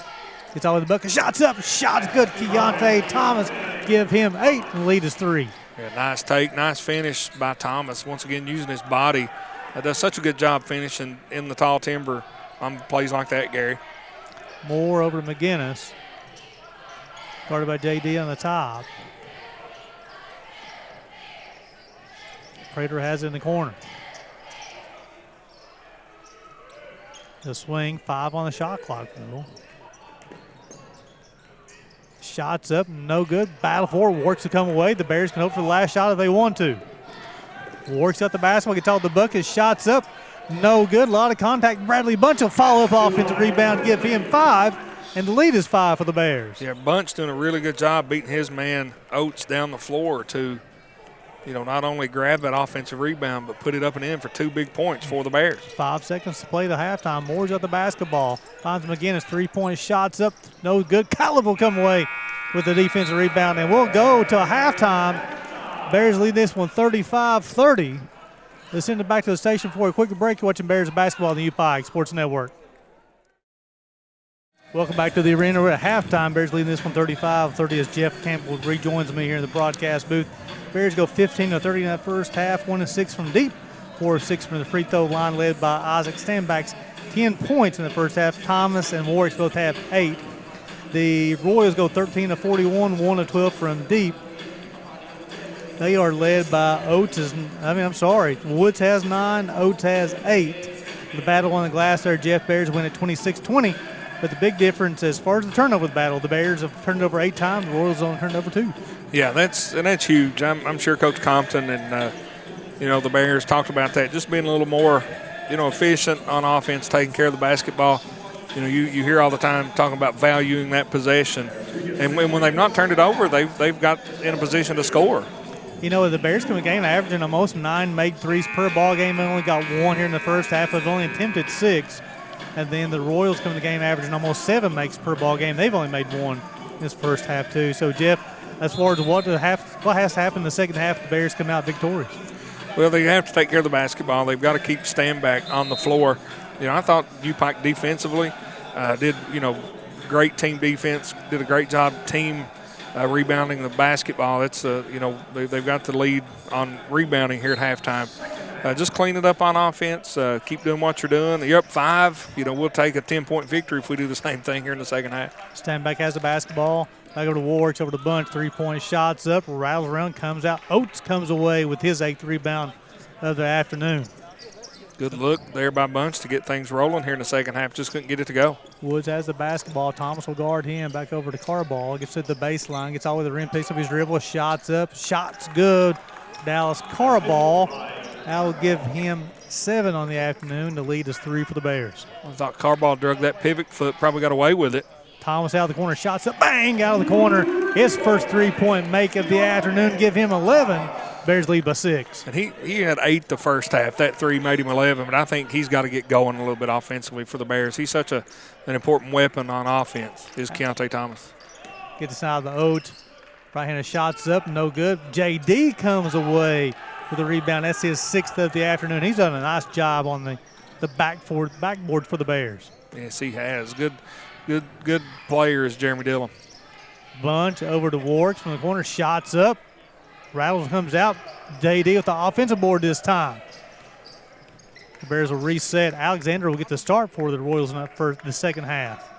Gets all the bucket. Shots up. Shots good. Keontae Thomas give him 8 and the lead is 3. Yeah, nice take, nice finish by Thomas. Once again, using his body. Does such a good job finishing in the tall timber on plays like that, Gary. Moore over to McGinnis. Guarded by JD on the top. Prater has it in the corner. The swing, 5 on the shot clock. Shots up, no good. Battle for it. Works to come away. The Bears can hope for the last shot if they want to. Works out the basketball, gets all the bucket. Shots up, no good. A lot of contact. Bradley Bunch will follow up offensive rebound, give him 5, and the lead is 5 for the Bears. Yeah, Bunch doing a really good job beating his man Oates down the floor to, not only grab that offensive rebound, but put it up and in for 2 big points for the Bears. 5 seconds to play the halftime. Moore's got the basketball. Finds McGinnis, 3-point shots up, no good. Caleb will come away with the defensive rebound, and we'll go to halftime. Bears lead this one 35-30. Let's send it back to the station for a quick break. You're watching Bears basketball on the UPIKE Sports Network. Welcome back to the arena. We're at halftime. Bears leading this one 35-30 as Jeff Campbell rejoins me here in the broadcast booth. Bears go 15-30 in that first half, 1-6 from deep, 4-6 from the free throw line, led by Isaac Stanback's 10 points in the first half. Thomas and Warwick both have 8. The Royals go 13-41, 1-12 from deep. They are led by Woods has 9, Oates has 8. The battle on the glass there, Jeff, Bears win at 26-20. But the big difference as far as the turnover battle, the Bears have turned over 8 times, the Royals only turned over 2. Yeah, that's huge. I'm sure Coach Compton and the Bears talked about that, just being a little more efficient on offense, taking care of the basketball. You hear all the time talking about valuing that possession, and when they've not turned it over, they've got in a position to score. The Bears come in the game averaging almost 9 made threes per ball game. They only got 1 here in the first half. They've only attempted 6. And then the Royals come in the game averaging almost 7 makes per ball game. They've only made 1 this first half too. So, Jeff, as far as what has to happen in the second half, the Bears come out victorious. Well, they have to take care of the basketball. They've got to keep Stanback on the floor. I thought UPIKE defensively did, great team defense, did a great job team rebounding the basketball. It's, they've got the lead on rebounding here at halftime. Just clean it up on offense. Keep doing what you're doing. You're up 5. We'll take a 10-point victory if we do the same thing here in the second half. Stanback has the basketball. Back over to Warwick, over to Bunch. 3-point shots up, rattles around, comes out. Oates comes away with his 8th rebound of the afternoon. Good look there by Bunch to get things rolling here in the second half. Just couldn't get it to go. Woods has the basketball. Thomas will guard him. Back over to Carball. Gets to the baseline. Gets all the way to the rim. Picks up his dribble. Shots up. Shots good. Dallas Carball. That will give him 7 on the afternoon. The lead is 3 for the Bears. I thought Carball drug that pivot foot. Probably got away with it. Thomas out of the corner. Shots up. Bang! Out of the corner. His first 3-point make of the afternoon. Give him 11. Bears lead by 6. And he had 8 the first half. That 3 made him 11, but I think he's got to get going a little bit offensively for the Bears. He's such an important weapon on offense, is Keontae Thomas. Get this out of the Oates. Right-handed shots up, no good. JD comes away with a rebound. That's his 6th of the afternoon. He's done a nice job on the backboard for the Bears. Yes, he has. Good player is Jeremy Dillon. Bunch over to Warwick from the corner. Shots up. Rattles comes out. JD with the offensive board this time. The Bears will reset. Alexander will get the start for the Royals in the second half.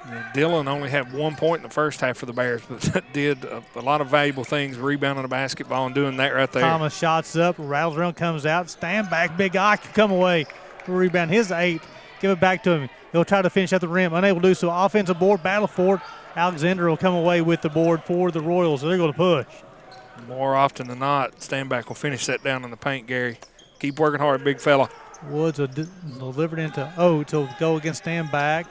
Yeah, Dillon only had 1 point in the first half for the Bears, but did a lot of valuable things, rebounding the basketball and doing that right there. Thomas shots up. Rattles around, comes out. Stand back. Big Ike come away. Rebound his 8. Give it back to him. He'll try to finish at the rim. Unable to do so. Offensive board. Battle for it. Alexander will come away with the board for the Royals. So they're going to push. More often than not, Stanback will finish that down in the paint, Gary. Keep working hard, big fella. Woods will deliver it into Oates. He'll go against Stanback.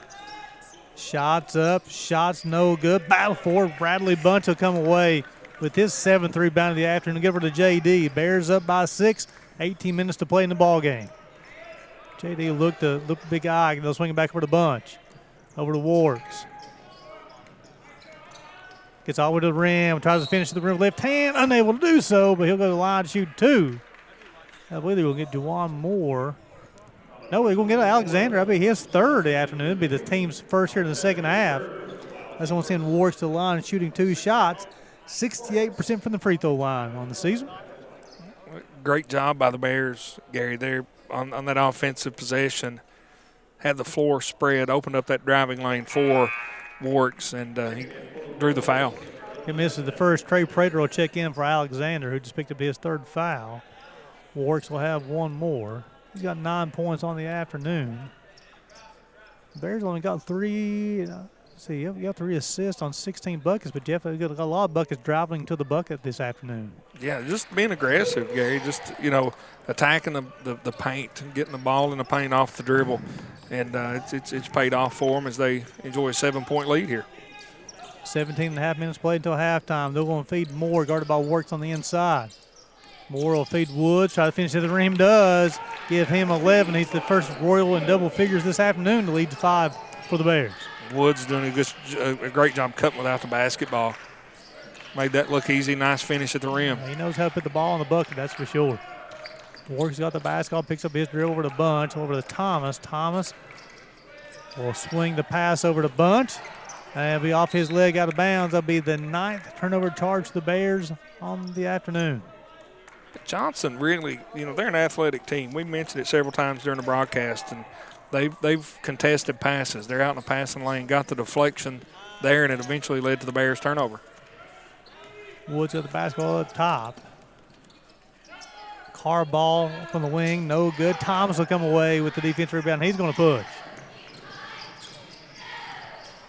Shots up, shots no good. Battle for it. Bradley Bunch will come away with his 7th rebound of the afternoon. Give her to JD. Bears up by 6. 18 minutes to play in the ball game. JD looked big eye. They'll swing it back over to Bunch. Over to Warks. Gets all the way to the rim. Tries to finish at the rim with left hand. Unable to do so, but he'll go to the line to shoot 2. I believe they're going to get Juwan Moore. No, they're going to get Alexander. That'll be his 3rd of the afternoon. It'll be the team's first here in the second half. That's one sending Warks to the line and shooting 2 shots. 68% from the free throw line on the season. Great job by the Bears, Gary. They're on that offensive possession. Had the floor spread, opened up that driving lane for Warks, and he drew the foul. He misses the first. Trey Prater will check in for Alexander, who just picked up his 3rd foul. Warks will have 1 more. He's got 9 points on the afternoon. Bears only got 3. See, you got 3 assists on 16 buckets, but Jeff, we've got a lot of buckets driving to the bucket this afternoon. Yeah, just being aggressive, Gary. Just, attacking the paint, getting the ball in the paint off the dribble. And it's paid off for them as they enjoy a 7-point lead here. 17.5 minutes played until halftime. They're going to feed Moore, guarded by Works on the inside. Moore will feed Woods, try to finish at the rim, does. Give him 11. He's the first Royal in double figures this afternoon to lead to 5 for the Bears. Woods doing a great job cutting without the basketball. Made that look easy. Nice finish at the rim. He knows how to put the ball in the bucket, that's for sure. Works got the basketball, picks up his dribble over to Bunch, over to Thomas. Thomas will swing the pass over to Bunch. And it'll be off his leg out of bounds. That'll be the 9th turnover charge to the Bears on the afternoon. Johnson really, they're an athletic team. We mentioned it several times during the broadcast, and they've contested passes. They're out in the passing lane, got the deflection there, and it eventually led to the Bears' turnover. Woods got the basketball up top. Carr ball from the wing, no good. Thomas will come away with the defensive rebound. He's going to push.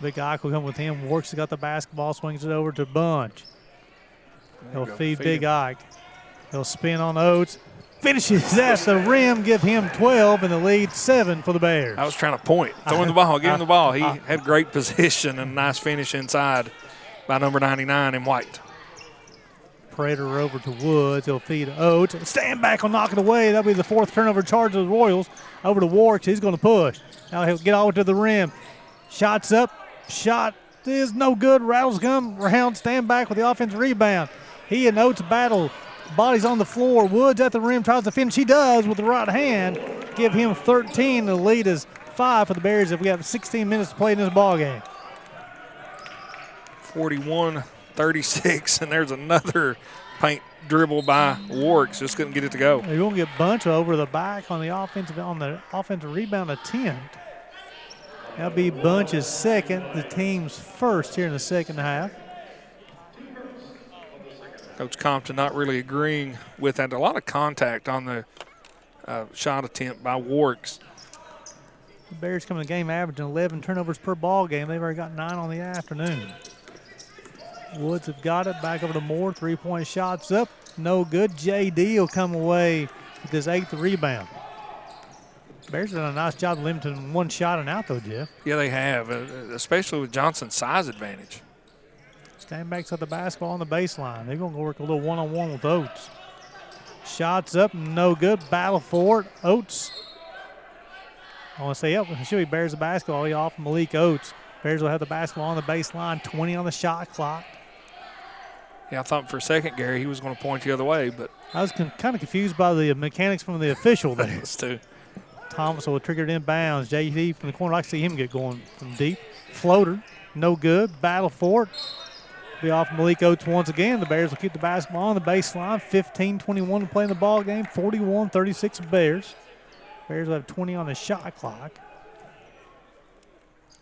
Big Ike will come with him. Works has got the basketball, swings it over to Bunch. He'll feed Big Ike. He'll spin on Oates. Finishes at the rim, give him 12, and the lead 7 for the Bears. I was trying to point. Throwing the ball, give him the ball. He had great position and a nice finish inside by number 99 in white. Prater over to Woods. He'll feed Oates. Stand back will knock it away. That'll be the 4th turnover charge of the Royals. Over to Warks. He's going to push. Now he'll get all the way to the rim. Shots up. Shot is no good. Rattles come around. Stand back with the offensive rebound. He and Oates battle. Bodies on the floor. Woods at the rim. Tries to finish. He does with the right hand. Give him 13. The lead is 5 for the Bears if we have 16 minutes to play in this ball game. 41-36, and there's another paint dribble by Warks. Just couldn't get it to go. They're going to get Bunch over the back on the offensive rebound attempt. That'll be Bunch's 2nd, the team's 1st here in the second half. Coach Compton not really agreeing with that. A lot of contact on the shot attempt by Warks. The Bears coming to the game averaging 11 turnovers per ball game. They've already got 9 on the afternoon. Woods have got it. Back over to Moore. 3-point shots up. No good. JD will come away with his 8th rebound. Bears have done a nice job limiting one shot and out, though, Jeff. Yeah, they have, especially with Johnson's size advantage. Stand backs at the basketball on the baseline. They're going to work a little one-on-one with Oates. Shots up, no good. Battle for it. Oates. I want to say, it should be Bears the basketball. He off Malik Oates. Bears will have the basketball on the baseline, 20 on the shot clock. Yeah, I thought for a second, Gary, he was going to point the other way, but I was kind of confused by the mechanics from the official there. That's too. Thomas will trigger it in bounds. JD from the corner. I like to see him get going from deep. Floater, no good. Battle for it. Be off Malik Oates once again. The Bears will keep the basketball on the baseline. 15-21 to play in the ball game. 41-36 Bears. Bears will have 20 on the shot clock.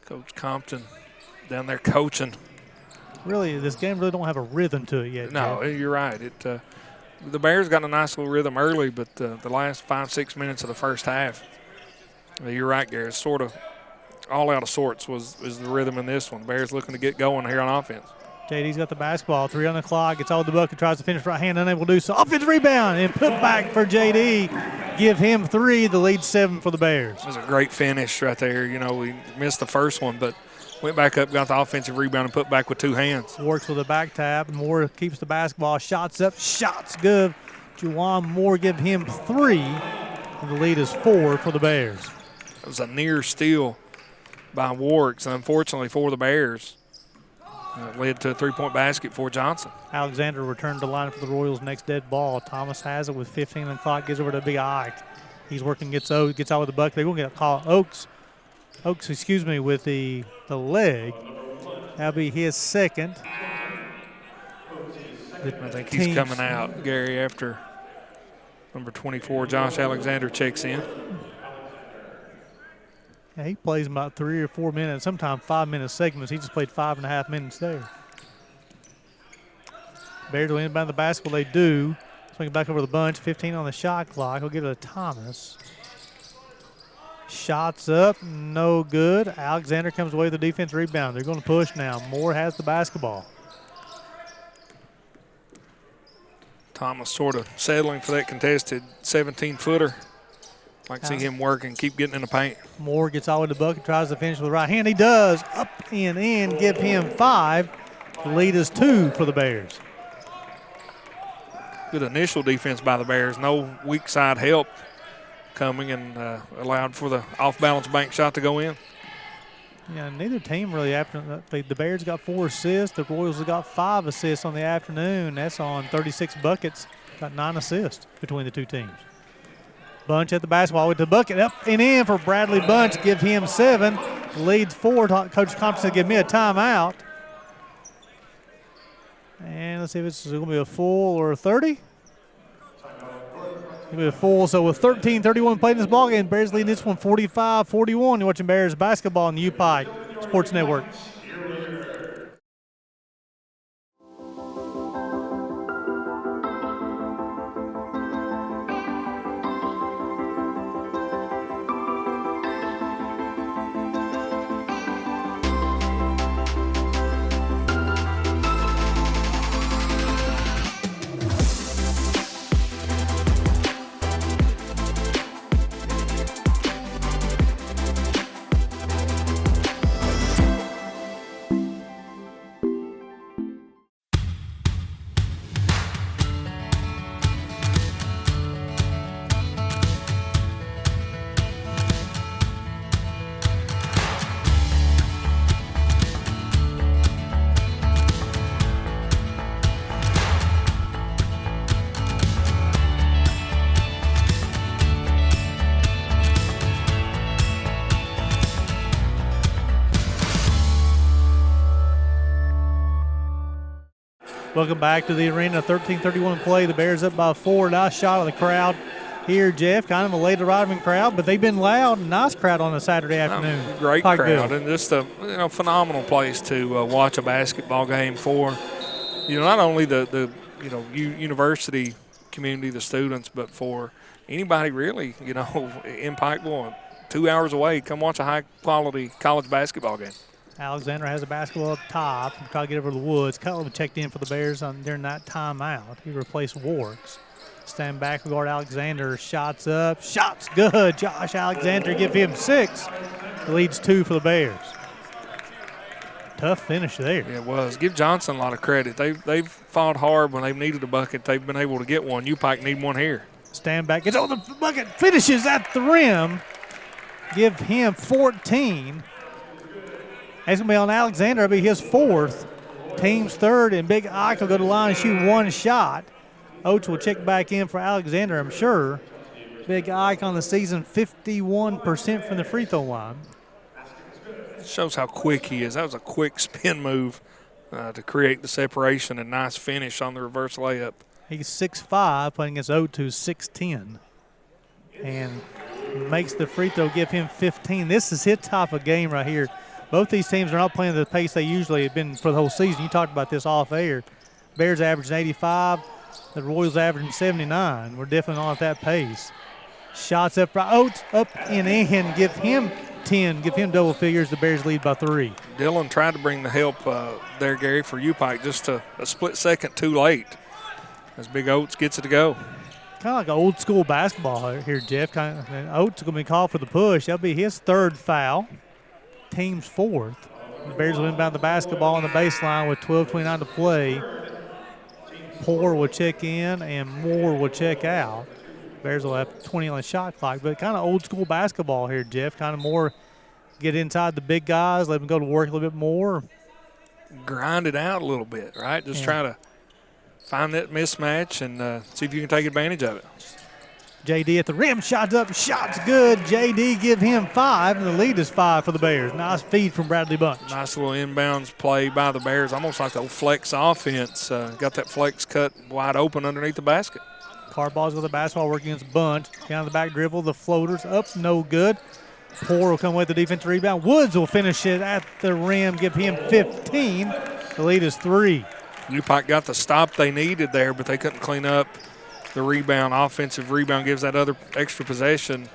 Coach Compton down there coaching. Really, this game really don't have a rhythm to it yet. No, Jeff. you're right. The Bears got a nice little rhythm early, but the last 5-6 minutes of the first half, you're right, Gary. Sort of all out of sorts was the rhythm in this one. Bears looking to get going here on offense. JD's got the basketball. 3 on the clock. Gets all the bucket. Tries to finish right hand. Unable to do so. Offensive rebound and put back for JD. Give him 3. The lead 7 for the Bears. It was a great finish right there. You know, we missed the first one, but Went back up, got the offensive rebound, and put back with 2 hands. Works with a back tap. Moore keeps the basketball. Shots up. Shots good. Juwan Moore give him 3. And the lead is 4 for the Bears. It was a near steal by Warks, unfortunately for the Bears. It led to a 3-point basket for Johnson. Alexander returned to line for the Royals' next dead ball. Thomas has it with 15 on the clock. Gives over to Big Ike. He's working, gets out with the bucket. They're going to get a call. Oaks, with the leg. That'll be his second. I think he's coming out, Gary, after number 24, Josh Alexander, checks in. Yeah, he plays about 3 or 4 minutes, sometimes 5-minute segments. He just played 5.5 minutes there. Bears will inbound the basketball. They do. Swing it back over the bunch. 15 on the shot clock. He'll give it to Thomas. Shots up, no good. Alexander comes away with the defense rebound. They're going to push now. Moore has the basketball. Thomas sort of settling for that contested 17-footer. Like to see him work and keep getting in the paint. Moore gets all the way to the bucket, tries to finish with the right hand. He does. Up and in, give him 5. The lead is 2 for the Bears. Good initial defense by the Bears. No weak side help coming, and allowed for the off-balance bank shot to go in. Yeah, neither team really. After the Bears got 4 assists. The Royals have got 5 assists on the afternoon. That's on 36 buckets. Got 9 assists between the two teams. Bunch at the basketball with the bucket. Up and in for Bradley Bunch. Give him 7. Leads 4. Coach Compton give me a timeout. And let's see if it's going to be a full or a 30. It'll be a full. So with 13:31 played in this ballgame, Bears leading this one 45-41. You're watching Bears basketball on the UPIKE Sports Network. Welcome back to the arena. 13:31 play. The Bears up by 4. Nice shot of the crowd here, Jeff. Kind of a late arriving crowd, but they've been loud. Nice crowd on a Saturday afternoon. Great crowd, and just a phenomenal place to watch a basketball game for. Not only the university community, the students, but for anybody really. In Pikeville, 2 hours away, come watch a high-quality college basketball game. Alexander has a basketball up top. Try to get over to the Woods. Cutler checked in for the Bears during that timeout. He replaced Warks. Stand back guard Alexander. Shots up. Shots good. Josh Alexander give him 6. It leads 2 for the Bears. Tough finish there. Yeah, it was. Give Johnson a lot of credit. They've fought hard when they've needed a bucket. They've been able to get one. UPIKE need one here. Stand back. Gets over the bucket. Finishes at the rim. Give him 14. That's going to be on Alexander. It'll be his 4th. Team's 3rd, and Big Ike will go to the line and shoot 1 shot. Oates will check back in for Alexander, I'm sure. Big Ike on the season, 51% from the free throw line. Shows how quick he is. That was a quick spin move to create the separation and nice finish on the reverse layup. He's 6'5", playing against Oates, who's 6'10", and makes the free throw, give him 15. This is his type of game right here. Both these teams are not playing at the pace they usually have been for the whole season. You talked about this off air. Bears averaging 85. The Royals averaging 79. We're definitely not at that pace. Shots up right. Oates up and in. Give him 10. Give him double figures. The Bears lead by 3. Dillon tried to bring the help there, Gary, for UPIKE, just a split second too late as Big Oates gets it to go. Kind of like an old school basketball here, Jeff. Oates is going to be called for the push. That'll be his 3rd foul. Team's 4th. The Bears will inbound the basketball on the baseline with 12:29 to play. Poor will check in and Moore will check out. Bears will have 20 on the shot clock, but kind of old school basketball here, Jeff. Kind of more get inside the big guys, let them go to work a little bit more. Grind it out a little bit, right? Just try to find that mismatch and see if you can take advantage of it. JD at the rim, shots up, shots good. JD give him 5, and the lead is 5 for the Bears. Nice feed from Bradley Bunch. Nice little inbounds play by the Bears, almost like the old flex offense. Got that flex cut wide open underneath the basket. Carball's with the basketball working against Bunch. Down the back dribble, the floaters up, no good. Poor will come with the defensive rebound. Woods will finish it at the rim, give him 15. The lead is 3. UPIKE got the stop they needed there, but they couldn't clean up the rebound. Offensive rebound gives that other extra possession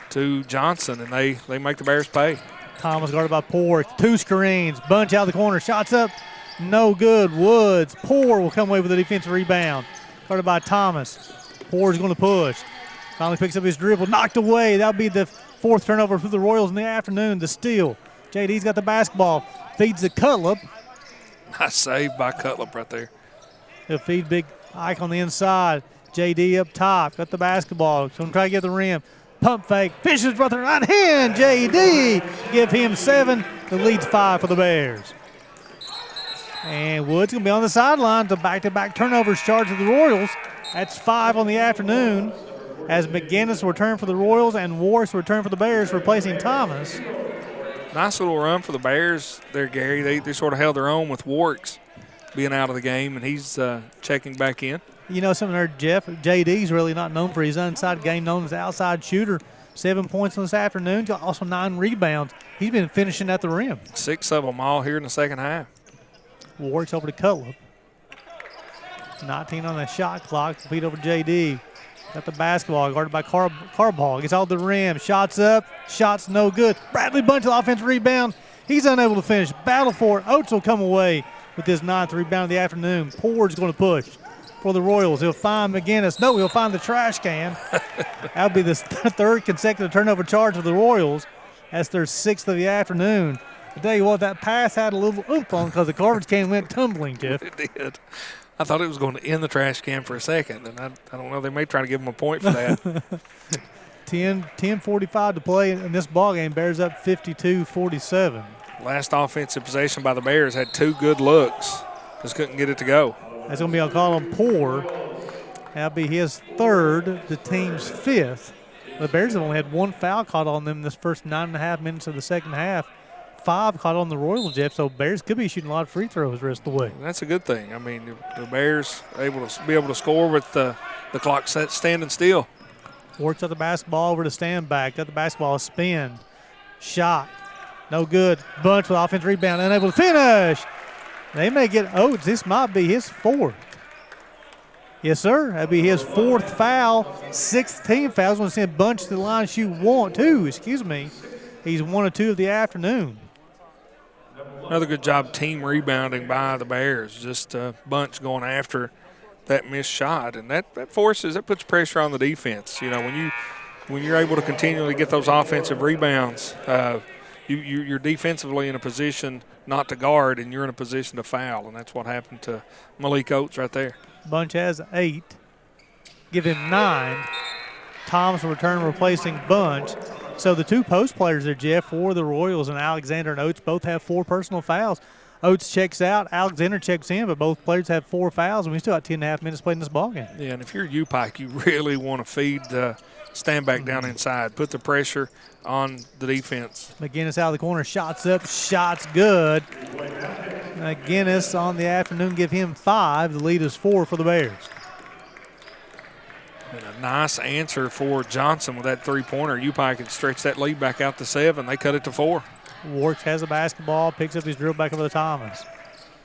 to Johnson, and they make the Bears pay. Thomas guarded by Poor. 2 screens. Bunch out of the corner. Shots up. No good. Woods. Poor will come away with the defensive rebound. Guarded by Thomas. Poor's going to push. Finally picks up his dribble. Knocked away. That'll be the 4th turnover for the Royals in the afternoon. The steal. JD's got the basketball. Feeds the Cutlip. Nice save by Cutlip right there. He'll feed Big Ike on the inside. JD up top, got the basketball. He's going to try to get the rim. Pump fake, fishes right there, right hand. JD, give him 7. The lead's 5 for the Bears. And Woods going to be on the sideline. The back-to-back turnovers charge of the Royals. That's 5 on the afternoon as McGinnis will return for the Royals and Warris will return for the Bears, replacing Thomas. Nice little run for the Bears there, Gary. They sort of held their own with Warwick's being out of the game, and he's checking back in. You know something there, Jeff? JD's really not known for his inside game, known as outside shooter. 7 points this afternoon, got also 9 rebounds. He's been finishing at the rim. 6 of them all here in the second half. Warwick's over to Cutlip. 19 on the shot clock, feed over JD. Got the basketball, guarded by Carball. Gets out the rim, shots up, shots no good. Bradley Bunch, the offensive rebound. He's unable to finish. Battle for it. Oates will come away with his 9th rebound of the afternoon. Poor's going to push for the Royals. He'll find McGinnis. No, he'll find the trash can. That'll be the 3rd consecutive turnover charge for the Royals. That's their 6th of the afternoon. I tell you what, that pass had a little oomph on because the garbage can went tumbling, Jeff. It did. I thought it was going to end the trash can for a second, and I don't know. They may try to give him a point for that. 10:45 to play in this ballgame. Bears up 52-47. Last offensive possession by the Bears had 2 good looks. Just couldn't get it to go. That's going to be a call on Poor. That'll be his 3rd, the team's 5th. The Bears have only had 1 foul caught on them this first 9.5 minutes of the second half. 5 caught on the Royals, Jeff, so Bears could be shooting a lot of free throws the rest of the way. That's a good thing. I mean, the Bears able to score with the clock standing still. Works out the basketball over to stand back. Got the basketball, spin, shot, no good. Bunch with offensive rebound, unable to finish. They may get Oates. This might be his 4th. Yes, sir. That'd be his 4th foul. 6th team fouls. Going to send Bunch to the line, shoot 2. Excuse me. He's 1 of 2 of the afternoon. Another good job team rebounding by the Bears. Just a Bunch going after that missed shot, and that puts pressure on the defense. You know, when you're able to continually get those offensive rebounds, you're defensively in a position not to guard, and you're in a position to foul, and that's what happened to Malik Oates right there. Bunch has 8. Give him 9. Thomas will return, replacing Bunch. So the 2 post players there, Jeff, for the Royals, and Alexander and Oates both have 4 personal fouls. Oates checks out, Alexander checks in, but both players have 4 fouls, and we still got 10.5 minutes played in this ballgame. Yeah, and if you're UPIKE, you really want to feed stand back down inside, put the pressure on the defense. McGinnis out of the corner, shots up, shots good. McGinnis on the afternoon, give him 5. The lead is 4 for the Bears. And a nice answer for Johnson with that 3-pointer. UPIKE can stretch that lead back out to 7. They cut it to 4. Warwick has the basketball, picks up his dribble back over to Thomas.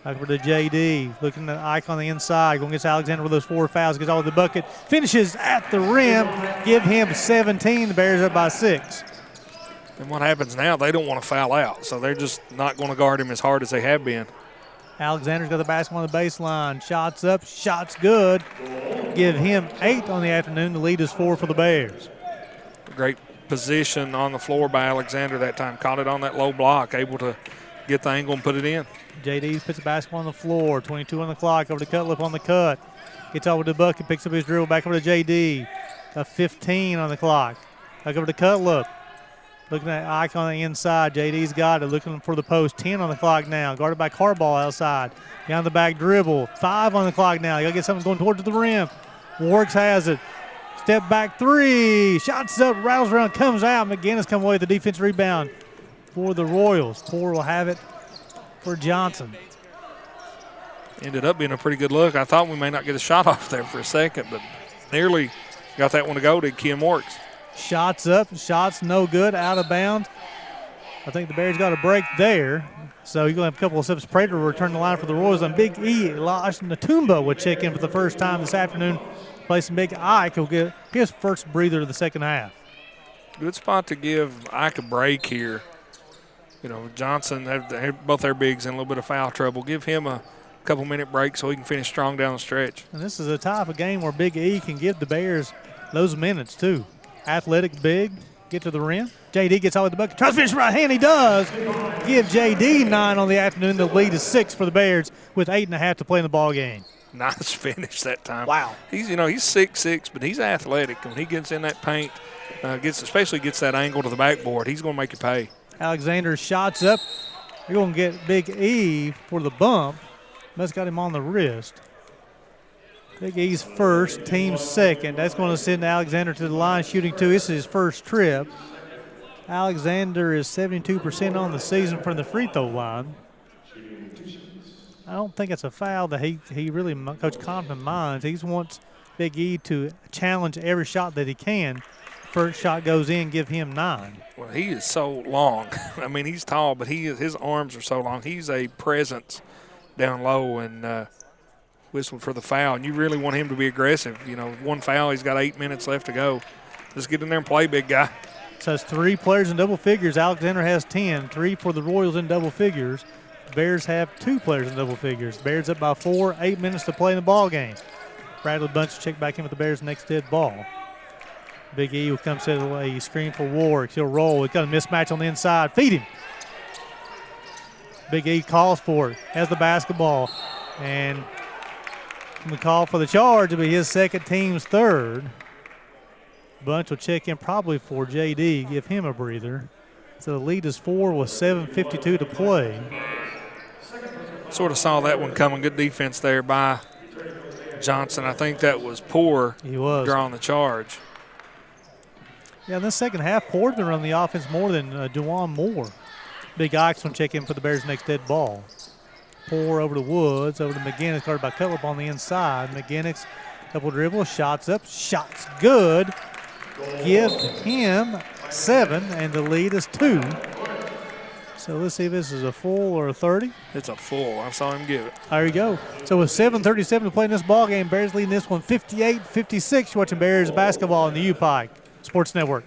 Back over to JD, looking at Ike on the inside. Going against Alexander with those 4 fouls, gets all the bucket. Finishes at the rim, give him 17. The Bears up by 6. And what happens now, they don't want to foul out, so they're just not going to guard him as hard as they have been. Alexander's got the basketball on the baseline. Shots up, shots good. Give him 8 on the afternoon. The lead is 4 for the Bears. Great position on the floor by Alexander that time. Caught it on that low block, able to get the angle and put it in. JD puts the basketball on the floor. 22 on the clock. Over to Cutlip on the cut. Gets over to the bucket. Picks up his dribble. Back over to JD. 15 on the clock. Back over to Cutlip. Looking at Ike on the inside. JD's got it. Looking for the post. 10 on the clock now. Guarded by Carball outside. Down the back dribble. 5 on the clock now. You got to get something going towards the rim. Warks has it. Step back 3. Shots up. Rattles around. Comes out. McGinnis come away with the defensive rebound for the Royals. Poor will have it for Johnson. Ended up being a pretty good look. I thought we may not get a shot off there for a second, but nearly got that one to go, did Kim Warks. Shots up, shots no good, out of bounds. I think the Bears got a break there. So you're going to have a couple of steps. Prater will return the line for the Royals. And Big E, Elijah Natumba will check in for the first time this afternoon. Placing Big Ike will get his first breather of the second half. Good spot to give Ike a break here. You know, Johnson, both their bigs in a little bit of foul trouble. Give him a couple-minute break so he can finish strong down the stretch. And this is a type of game where Big E can give the Bears those minutes, too. Athletic, big, get to the rim. JD gets all the bucket. Tries to finish right hand. He does. Give JD 9 on the afternoon. The lead is 6 for the Bears with 8.5 to play in the ball game. Nice finish that time. Wow. He's 6'6", but he's athletic. When he gets in that paint, especially gets that angle to the backboard, he's going to make you pay. Alexander shots up. You're going to get Big E for the bump. That's got him on the wrist. Big E's first, team second. That's going to send Alexander to the line shooting 2. This is his first trip. Alexander is 72% on the season from the free throw line. I don't think it's a foul that he really, Coach Compton minds. He wants Big E to challenge every shot that he can. First shot goes in, give him 9. Well, he is so long. I mean, he's tall, but his arms are so long. He's a presence down low, and whistled for the foul. And you really want him to be aggressive. You know, one foul, he's got 8 minutes left to go. Just get in there and play, big guy. So it's 3 players in double figures. Alexander has 10. 3 for the Royals in double figures. Bears have 2 players in double figures. Bears up by 4, 8 minutes to play in the ball game. Bradley Bunch check back in with the Bears' next dead ball. Big E will come set away. He screen for Warwick. He'll roll. He's got a mismatch on the inside. Feed him. Big E calls for it. Has the basketball. And we call for the charge. It'll be his second, team's third. Bunch will check in probably for JD. Give him a breather. So the lead is 4 with 7:52 to play. Sort of saw that one coming. Good defense there by Johnson. I think that was Poor. He was drawing the charge. Yeah, in the second half, Poor's been running the offense more than Dewan Moore. Big Ike's going to check in for the Bears' next dead ball. Poor over to Woods, over to McGinnis, guarded by Cutlip on the inside. McGinnis, double dribble, shots up, shots good. Give him 7, and the lead is 2. So let's see if this is a full or a 30. It's a full. I saw him give it. There you go. So with 7:37 to play in this ball game, Bears leading this one 58-56. You're watching Bears basketball on the UPIKE Sports Network.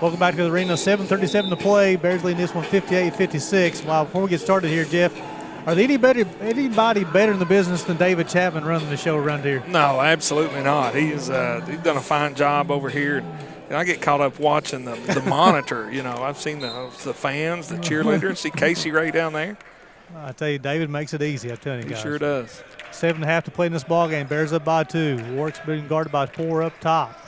Welcome back to the arena. 7:37 to play. Bears leading this one 58-56. Wow, before we get started here, Jeff, are there anybody better in the business than David Chapman running the show around here? No, absolutely not. He's done a fine job over here. And I get caught up watching the monitor. You know, I've seen the fans, the cheerleaders. See Casey Ray down there. I tell you, David makes it easy. I'm telling you guys. He sure does. 7.5 to play in this ball game. Bears up by 2. Warwick's being guarded by 4 up top.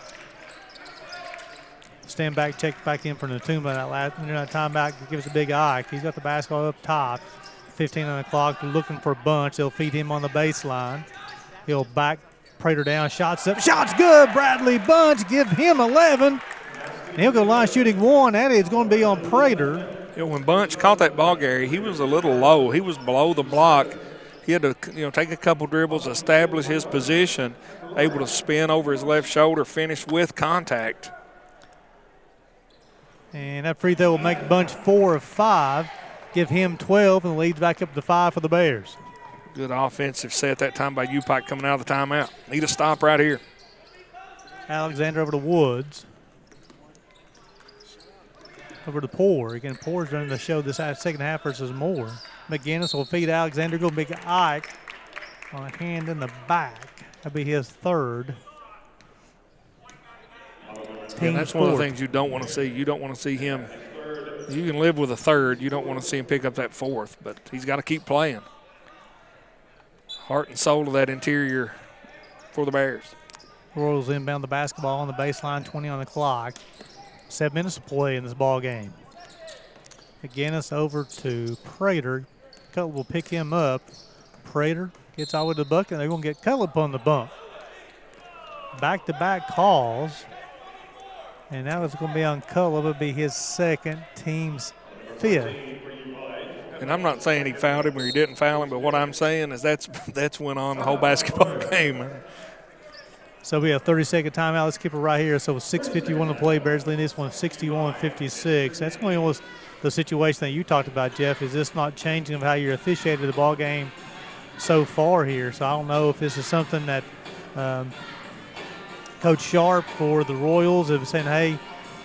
Stand back, check back in for Natumba. That timeout gives a big Ike. He's got the basketball up top. 15 on the clock. They're looking for Bunch. They'll feed him on the baseline. He'll back Prater down. Shots up. Shots good. Bradley Bunch give him 11. And he'll go line shooting 1. That is going to be on Prater. You know, when Bunch caught that ball, Gary, he was a little low. He was below the block. He had to, take a couple dribbles, establish his position, able to spin over his left shoulder, finish with contact. And that free throw will make Bunch 4 of 5, give him 12, and leads back up to 5 for the Bears. Good offensive set that time by UPIKE coming out of the timeout. Need a stop right here. Alexander over to Woods. Over to Poor. Again, Poor's running the show this second half versus Moore. McGinnis will feed Alexander. Go big Ike on a hand in the back. That'll be his third. And that's one of the things you don't want to see. You don't want to see him. You can live with a third. You don't want to see him pick up that fourth, but he's got to keep playing. Heart and soul of that interior for the Bears. Royals inbound the basketball on the baseline, 20 on the clock. 7 minutes to play in this ball game. McGinnis over to Prater. Cutler will pick him up. Prater gets all the way to the bucket, and they're going to get Cutler up on the bump. Back-to-back calls. And now it's going to be on Cutler. It'll be his second, team's 5th. And I'm not saying he fouled him or he didn't foul him, but what I'm saying is that's went on the whole basketball game. So we have 30-second timeout. Let's keep it right here. So 6:51 to play. Bears leading this one 61-56. That's going to be the situation that you talked about, Jeff. Is this not changing of how you're officiated the ball game so far here? So I don't know if this is something that Coach Sharp for the Royals is saying, hey,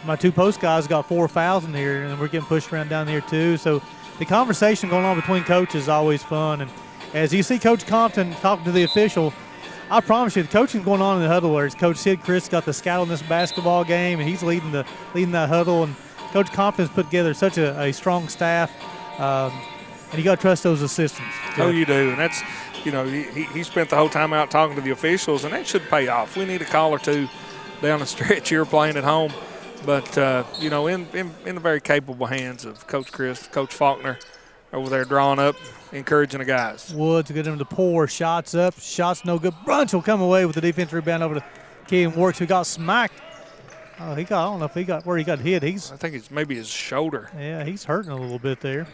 my 2 post guys got 4 fouls in here, and we're getting pushed around down here too. So the conversation going on between coaches is always fun. And as you see Coach Compton talking to the official, I promise you, the coaching going on in the huddle where Coach Sid Chris got the scout on this basketball game, and he's leading that huddle. And Coach Compton's put together such a strong staff, and you got to trust those assistants. Oh, you do, and that's he spent the whole time out talking to the officials, and that should pay off. We need a call or two down the stretch here playing at home, but in the very capable hands of Coach Chris, Coach Faulkner over there drawing up, encouraging the guys. Woods to get him to Pour. Shots up. Shots no good. Brunch will come away with the defensive rebound over to Keegan Works, who got smacked. Oh, I don't know if he got where he got hit. I think it's maybe his shoulder. Yeah, he's hurting a little bit there.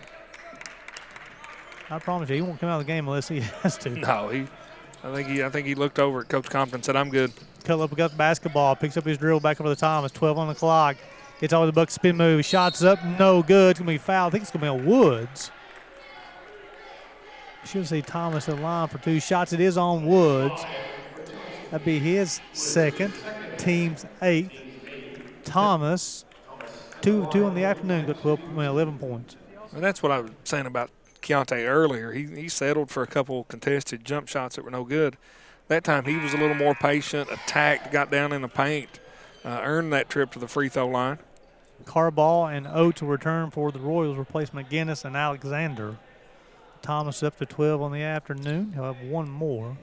I promise you, he won't come out of the game unless he has to. No, I think he looked over at Coach Compton and said, I'm good. Cutler got the basketball, picks up his dribble back over the Thomas. 12 on the clock. Gets all the buck spin move. Shots up, no good. It's going to be fouled. I think it's going to be on Woods. Should see Thomas in line for 2 shots. It is on Woods. That'd be his second, team's 8th. Thomas, 2 of 2 in the afternoon, got 11 points. And that's what I was saying about Keontae earlier. He settled for a couple contested jump shots that were no good. That time he was a little more patient, attacked, got down in the paint, earned that trip to the free throw line. Carball and Oates will return for the Royals, replace McGinnis and Alexander. Thomas up to 12 on the afternoon. He'll have 1 more.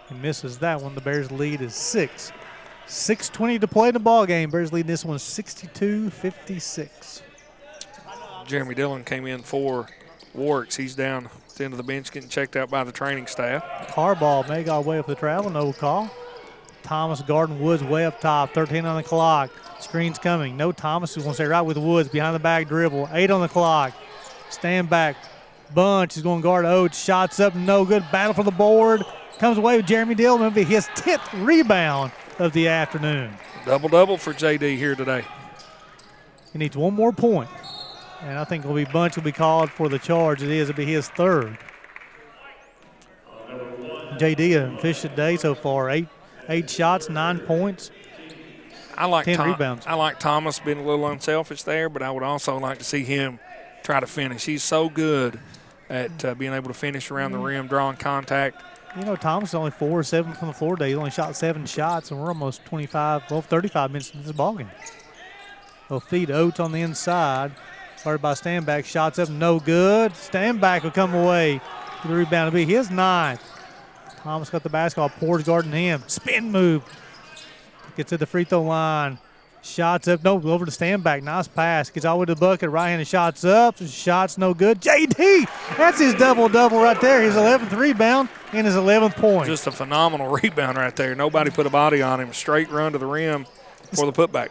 He misses that one. The Bears' lead is 6. 6:20 to play in the ball game. Bears leading this one 62-56. Jeremy Dillon came in for Warwick's. He's down at the end of the bench getting checked out by the training staff. Carball may got way up the travel, no call. Thomas guarding Woods way up top, 13 on the clock. Screen's coming. No Thomas is going to stay right with Woods behind the back dribble. 8 on the clock. Stand back. Bunch is going to guard Oates. Shots up, no good. Battle for the board. Comes away with Jeremy Dillon. It'll be his 10th rebound of the afternoon. Double-double for JD here today. He needs 1 more point. And I think Bunch will be called for the charge. It'll be his 3rd. JD, an efficient day so far. 8 shots, 9 points, 10 rebounds. I like Thomas being a little unselfish there, but I would also like to see him try to finish. He's so good at being able to finish around the rim, drawing contact. Thomas is only 4 or 7 from the floor today. He only shot 7 shots, and we're almost 35 minutes into this ballgame. They'll feed Oates on the inside. Guarded by Stanback. Shots up, no good. Stanback will come away. The rebound will be his 9th. Thomas got the basketball. Poor's guarding him. Spin move. Gets to the free throw line. Shots up. No, over to Stanback. Nice pass. Gets all the way to the bucket. Right-handed shots up. Shots no good. JD. That's his double-double right there. His 11th rebound and his 11th point. Just a phenomenal rebound right there. Nobody put a body on him. Straight run to the rim for the putback.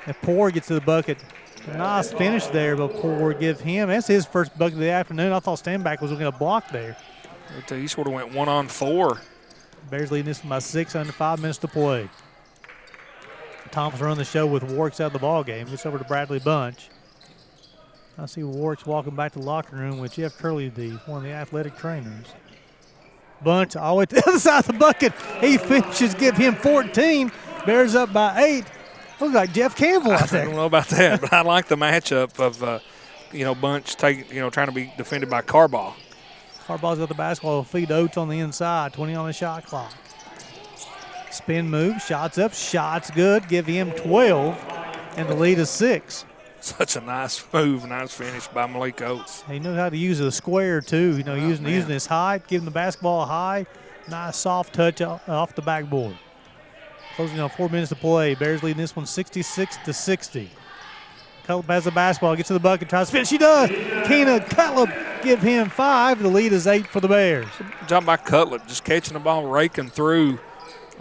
And Poor gets to the bucket. Nice finish there, but Poor give him. That's his first bucket of the afternoon. I thought Stanback was going to block there. He sort of went 1-on-4. Bears leading this by 6 under 5 minutes to play. Thomas running the show with Warwick's out of the ball game. Gets over to Bradley Bunch. I see Warwick's walking back to the locker room with Jeff Curley, one of the athletic trainers. Bunch all the way to the other side of the bucket. He finishes, give him 14. Bears up by 8. Looks like Jeff Campbell out there. I don't know about that, but I like the matchup of, Bunch trying to be defended by Carbaugh. Carbaugh's got the basketball. Feed Oates on the inside. 20 on the shot clock. Spin move. Shots up. Shots good. Give him 12. And the lead is 6. Such a nice move. Nice finish by Malik Oates. He knows how to use the square, too. Using his height. Giving the basketball a high. Nice soft touch off the backboard. Closing on 4 minutes to play. Bears leading this one 66-60. Cutlip has the basketball, gets to the bucket, tries to finish. She does. Keena Cutlip give him 5. The lead is 8 for the Bears. Job by Cutlip, just catching the ball, raking through,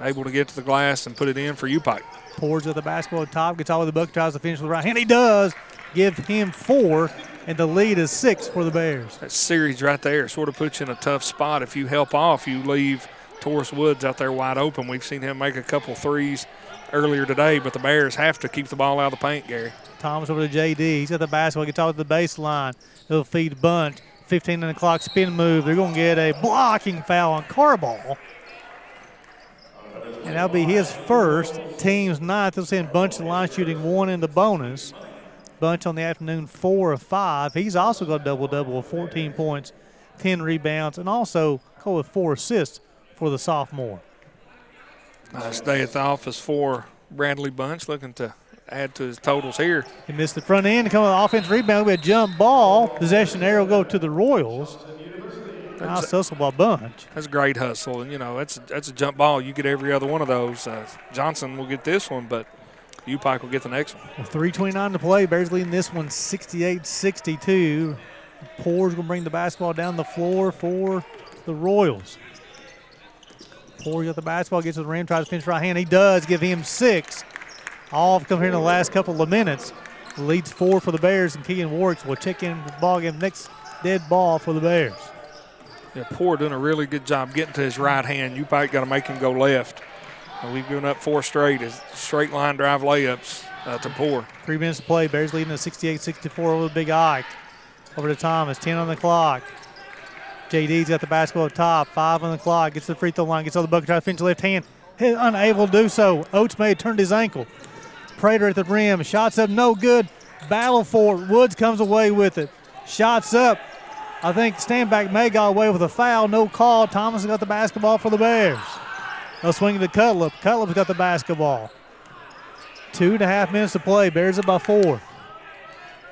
able to get to the glass and put it in for UPIKE. Pours at the basketball at top, gets all the way to the bucket, tries to finish with the right hand. He does. Give him 4, and the lead is 6 for the Bears. That series right there sort of puts you in a tough spot. If you help off, you leave Taurus Woods out there wide open. We've seen him make a couple threes earlier today, but the Bears have to keep the ball out of the paint, Gary. Thomas over to JD. He's got the basketball. Gets out to the baseline. He'll feed Bunch. 15 on the clock. Spin move. They're going to get a blocking foul on Carbaugh. And that'll be his first. Team's 9th. They'll send Bunch to the line shooting 1 in the bonus. Bunch on the afternoon 4 of 5. He's also got a double-double of 14 points, 10 rebounds, and also with 4 assists for the sophomore. Nice day at the office for Bradley Bunch, looking to add to his totals here. He missed the front end. Coming with the offensive rebound. We had a jump ball. Possession arrow go to the Royals. Nice hustle by Bunch. That's a great hustle. And, that's a jump ball. You get every other one of those. Johnson will get this one, but UPIKE will get the next one. With 3:29 to play, Bears leading this one 68-62. Poor's going to bring the basketball down the floor for the Royals. Poor got the basketball, gets to the rim, tries to finish right hand. He does give him 6. All come here in the last couple of minutes. Leads 4 for the Bears, and Keegan Warwick will check in the ball game. Next dead ball for the Bears. Yeah, Poor doing a really good job getting to his right hand. UPIKE got to make him go left. We've given up 4 straight line drive layups to Poor. 3 minutes to play. Bears leading at 68-64 over the Big Ike. Over to Thomas, 10 on the clock. JD's got the basketball at top, 5 on the clock. Gets to the free throw line, gets on the bucket, tries to finish left hand. Unable to do so. Oates may have turned his ankle. Prater at the rim. Shots up, no good. Battle for it. Woods comes away with it. Shots up. I think Stanback may got away with a foul. No call. Thomas got the basketball for the Bears. They'll swing it to Cutlip. Cutlip's got the basketball. 2.5 minutes to play. Bears up by 4.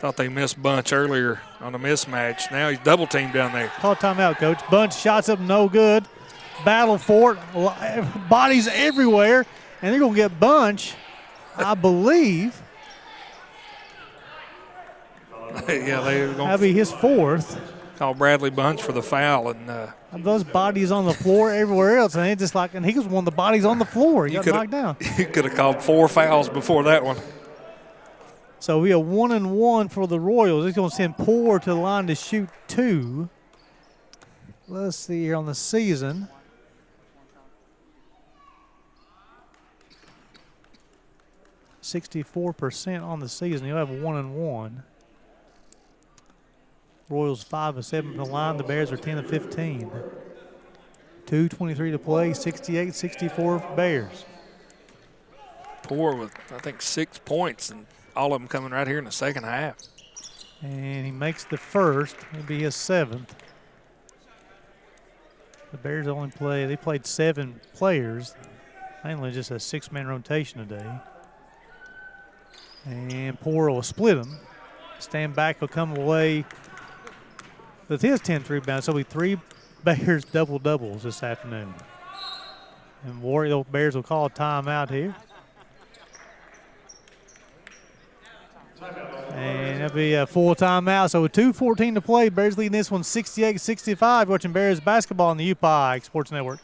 Thought they missed Bunch earlier on a mismatch. Now he's double teamed down there. Call timeout, Coach. Bunch shots up, no good. Battle for it. Bodies everywhere. And they're going to get Bunch, I believe. Yeah, they're going that'll be his 4th. Call Bradley Bunch for the foul. And those bodies on the floor everywhere else. And he was one of the bodies on the floor. He got knocked down. You could have called 4 fouls before that one. So we are 1-1 for the Royals. He's going to send Poor to the line to shoot 2. Let's see here on the season. .64% on the season. He'll have 1-1. Royals 5 of 7 from the line. The Bears are 10 of 15. 2:23 to play. 68-64 Bears. Poor with, I think, 6 points, and all of them coming right here in the second half. And he makes the first. It'll be his 7th. The Bears they played 7 players. Mainly just a 6-man rotation today. And Poor will split them. Stand back will come away with his 10th rebound. So it'll be 3 Bears double-doubles this afternoon. And Warrior Bears will call a timeout here. And that'll be a full timeout. So with 2:14 to play, Bears leading this one 68-65. Watching Bears basketball on the UPIKE Sports Network.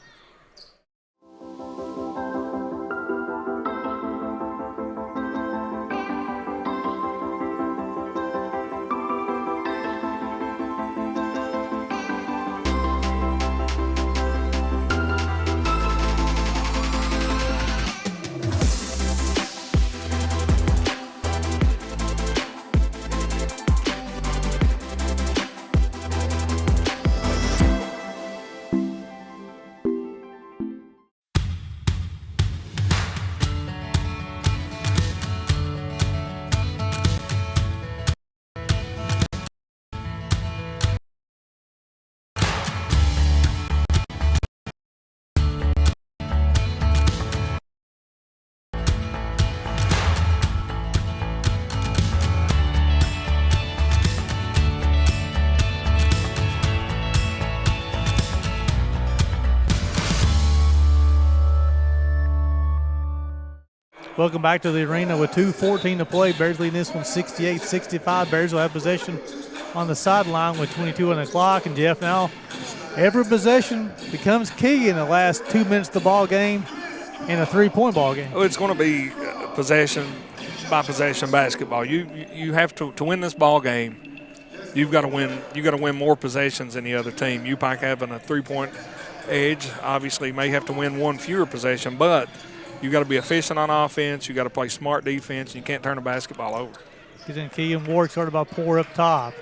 Welcome back to the arena with 2:14 to play. Bears leading this one 68-65. Bears will have possession on the sideline with 22 on the clock. And Jeff, now every possession becomes key in the last 2 minutes of the ball game in a 3-point ball game. Well, it's going to be possession by possession basketball. You have to win this ball game. You've got to win. You got to win more possessions than the other team. UPIKE having a 3-point edge, obviously may have to win one fewer possession, but you got to be efficient on offense. You got to play smart defense. You can't turn the basketball over. He's in key, and Warwick started about Poor up top.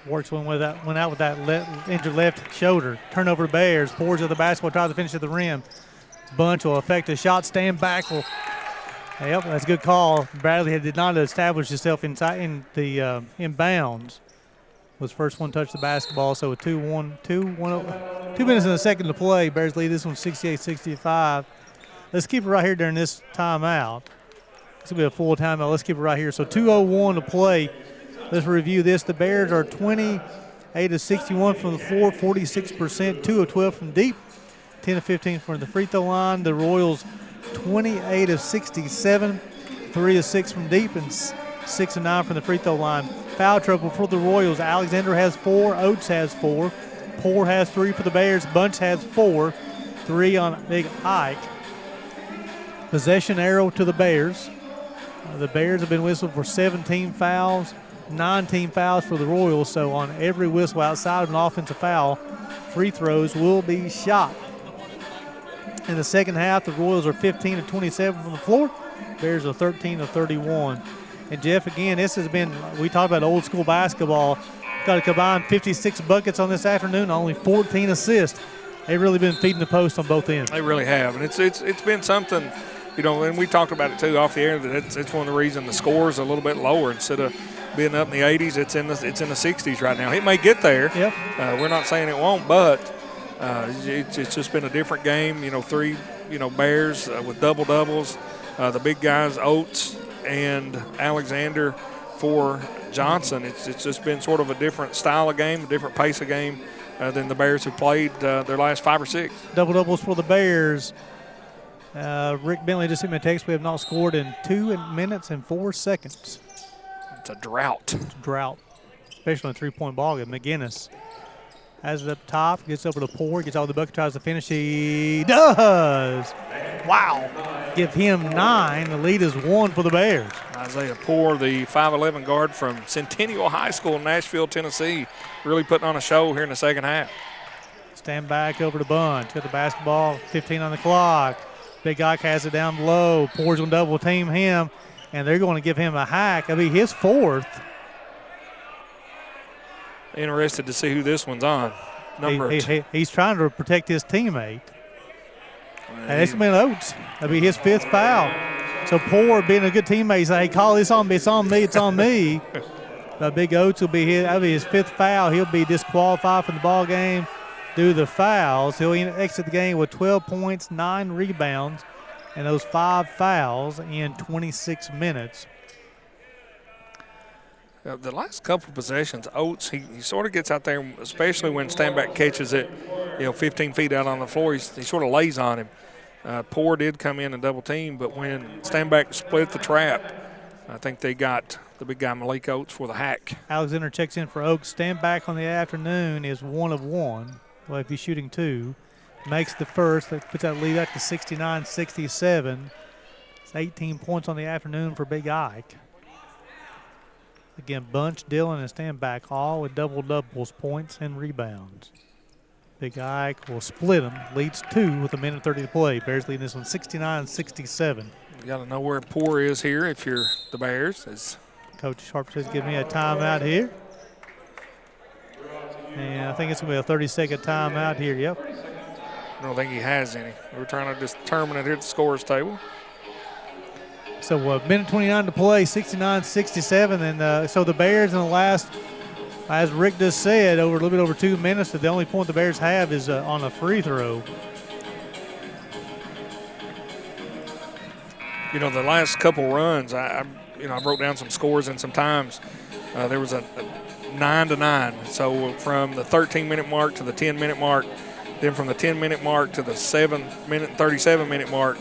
Warwick's went out with that injured left shoulder. Turnover Bears. Pours at the basketball, tries to finish at the rim. Bunch will affect the shot. Stand back will. Yep, that's a good call. Bradley did not establish himself inside in the inbounds. Was first one to touch the basketball. So with 2 minutes in the second to play, Bears lead this one 68-65. Let's keep it right here during this timeout. This will be a full timeout. Let's keep it right here. So 2:01 to play. Let's review this. The Bears are 28 of 61 from the floor, 46%, 2 of 12 from deep, 10 of 15 from the free throw line. The Royals 28 of 67, 3 of 6 from deep, and 6 of 9 from the free throw line. Foul trouble for the Royals. Alexander has 4, Oates has 4, Poor has 3 for the Bears, Bunch has 4, 3 on Big Ike. Possession arrow to the Bears. The Bears have been whistled for 17 fouls, 19 fouls for the Royals. So on every whistle outside of an offensive foul, free throws will be shot. In the second half, the Royals are 15 of 27 from the floor. Bears are 13 of 31. And Jeff, again, this has been, we talked about old school basketball. Got a combined 56 buckets on this afternoon, only 14 assists. They've really been feeding the post on both ends. They really have, and it's been something. You know, and we talked about it too off the air, that it's one of the reasons the score is a little bit lower. Instead of being up in the 80s, it's in the 60s right now. It may get there. Yep. We're not saying it won't, but it's just been a different game. You know, 3 Bears with double doubles. The big guys, Oates and Alexander for Johnson. It's just been sort of a different style of game, a different pace of game than the Bears have played their last 5 or 6. Double doubles for the Bears. Rick Bentley just sent me a text. We have not scored in 2 minutes and 4 seconds. It's a drought. Especially in a 3-point ball game. McGinnis has it up top, gets over to Poor, gets all the bucket, tries to finish. He does. Wow. Give him 9. The lead is 1 for the Bears. Isaiah Poor, the 5'11 guard from Centennial High School in Nashville, Tennessee, really putting on a show here in the second half. Stand back over to Bunch. Got the basketball, 15 on the clock. Big Ike has it down low. Poor's going to double team him, and they're going to give him a hack. That'll be his 4th. Interested to see who this one's on. He's trying to protect his teammate. And it's been Oates. That'll be his 5th foul. So Poor, being a good teammate, he's like, hey, call this on me. It's on me. It's on me. But Big Oates will be that'll be his 5th foul. He'll be disqualified from the ball game. Do the fouls. He'll exit the game with 12 points, 9 rebounds, and those 5 fouls in 26 minutes. The last couple of possessions, Oates, he sort of gets out there, especially when Standback catches it, 15 feet out on the floor, he sort of lays on him. Poor did come in and double team, but when Standback split the trap, I think they got the big guy Malik Oates for the hack. Alexander checks in for Oaks. Standback on the afternoon is 1 of 1. Well, if he's shooting 2, makes the first. That puts that lead up to 69-67. It's 18 points on the afternoon for Big Ike. Again, Bunch, Dillon, and Standback all with double-doubles, points and rebounds. Big Ike will split them. Leads 2 with 1:30 to play. Bears leading this one 69-67. You got to know where Poor is here if you're the Bears. Coach Sharp says, give me a timeout here. And I think it's going to be a 30-second timeout here. Yep. I don't think he has any. We're trying to determine it here at the scorer's table. So 1:29 to play, 69-67. And so the Bears in the last, as Rick just said, over a little bit over 2 minutes, the only point the Bears have is on a free throw. The last couple runs, I wrote down some scores and some times. There was a 9-9. So from the 13-minute mark to the 10-minute mark, then from the 10-minute mark to the 7-minute, 37-minute mark,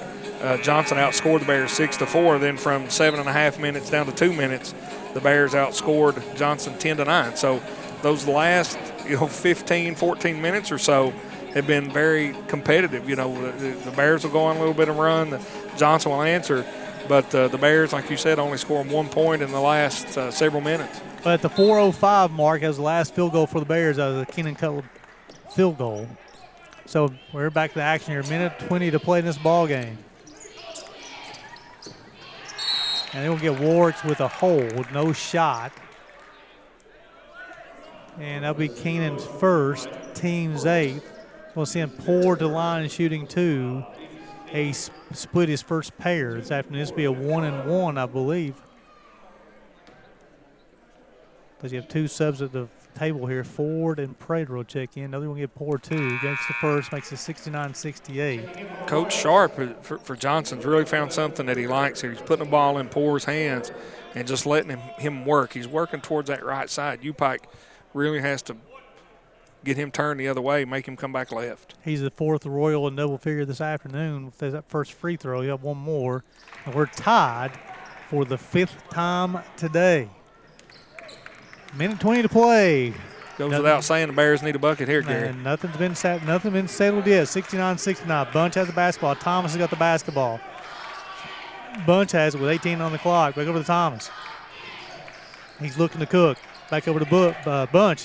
Johnson outscored the Bears 6-4. Then from 7.5 minutes down to 2 minutes, the Bears outscored Johnson 10-9. So those last 15, 14 minutes or so have been very competitive. The Bears will go on a little bit of run. Johnson will answer, but the Bears, like you said, only scoring 1 point in the last several minutes. But at the 4:05 mark, as the last field goal for the Bears, that was a Keenan Cutler field goal. So we're back to action here. 1:20 to play in this ball game. And they will get Warwicks with a hold, no shot. And that'll be Keenan's first, team's 8th. We'll see him Poor to line and shooting 2. He split his first pair this afternoon. This will be a 1-1, I believe. Because you have 2 subs at the table here. Ford and Prater will check in. Another one get Poor 2. Gets the first, makes it 69-68. Coach Sharp for Johnson's really found something that he likes here. He's putting the ball in Poor's hands and just letting him work. He's working towards that right side. UPIKE really has to get him turned the other way, make him come back left. He's the 4th Royal in double figure this afternoon. If there's that first free throw, you have 1 more. And we're tied for the 5th time today. 1:20 to play. Goes without saying the Bears need a bucket here, Gary. And nothing's been settled yet. 69-69. Bunch has the basketball. Thomas has got the basketball. Bunch has it with 18 on the clock. Back over to Thomas. He's looking to cook. Back over to Bunch,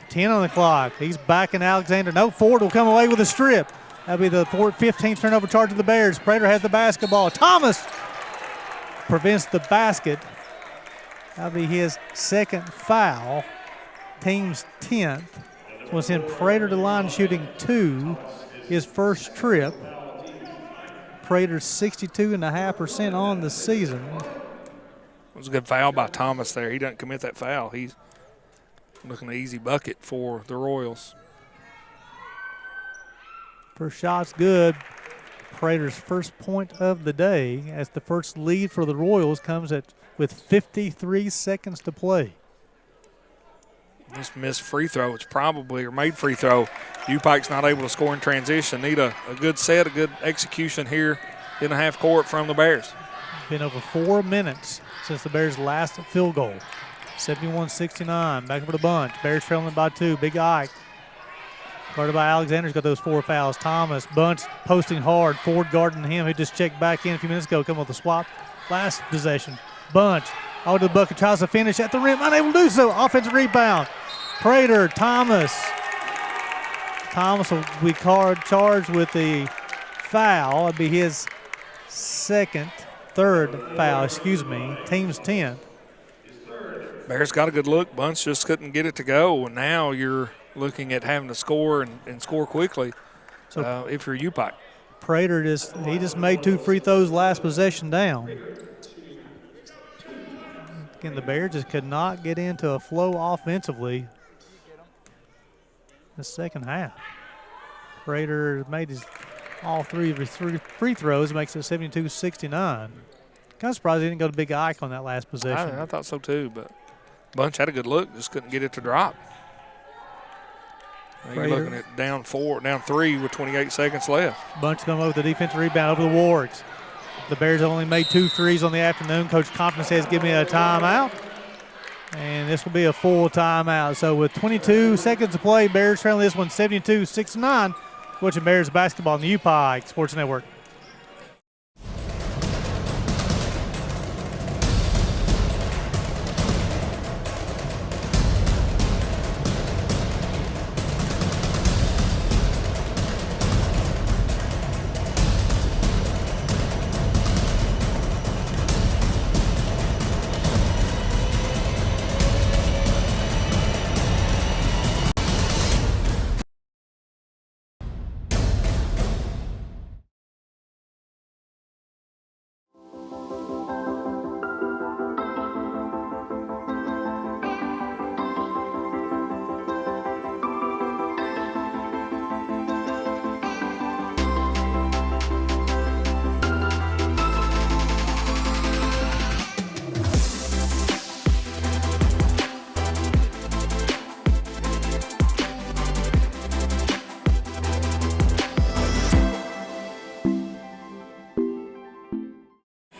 10 on the clock. He's backing Alexander. No, Ford will come away with a strip. That'll be the 15th turnover charge of the Bears. Prater has the basketball. Thomas prevents the basket. That'll be his 2nd foul. Team's 10th. We'll send Prater to line shooting 2. His first trip. Prater's 62.5% on the season. It was a good foul by Thomas there. He doesn't commit that foul. He's looking at an easy bucket for the Royals. First shot's good. Prater's first point of the day as the first lead for the Royals comes with 53 seconds to play. This missed free throw, it's probably, or made free throw. UPIKE's not able to score in transition. Need a good set, a good execution here in the half court from the Bears. Been over 4 minutes since the Bears' last field goal. 71-69, back over the Bunch. Bears trailing by 2. Big Ike. Guarded by Alexander's got those 4 fouls. Thomas, Bunch posting hard. Ford guarding him. He just checked back in a few minutes ago. Come with a swap. Last possession. Bunch out to the bucket. Tries to finish at the rim. Unable to do so. Offensive rebound. Prater, Thomas. Thomas will be charged with the foul. It'll be his third foul, team's 10th. Bears got a good look. Bunch just couldn't get it to go. And now you're looking at having to score and score quickly if you're UPIKE. Prater just made 2 free throws last possession down. Again, the Bears just could not get into a flow offensively the second half. Prater made all 3 of his 3 free throws, makes it 72-69. Kind of surprised he didn't go to Big Ike on that last possession. I thought so too, but Bunch had a good look, just couldn't get it to drop. Now you're looking at down 3 with 28 seconds left. Bunch going over the defensive rebound over the Wargs. The Bears only made 2 threes on the afternoon. Coach Compton says, give me a timeout. And this will be a full timeout. So with 22 seconds to play, Bears trailing this one 72-69. Watching Bears basketball on the UPIKE Sports Network.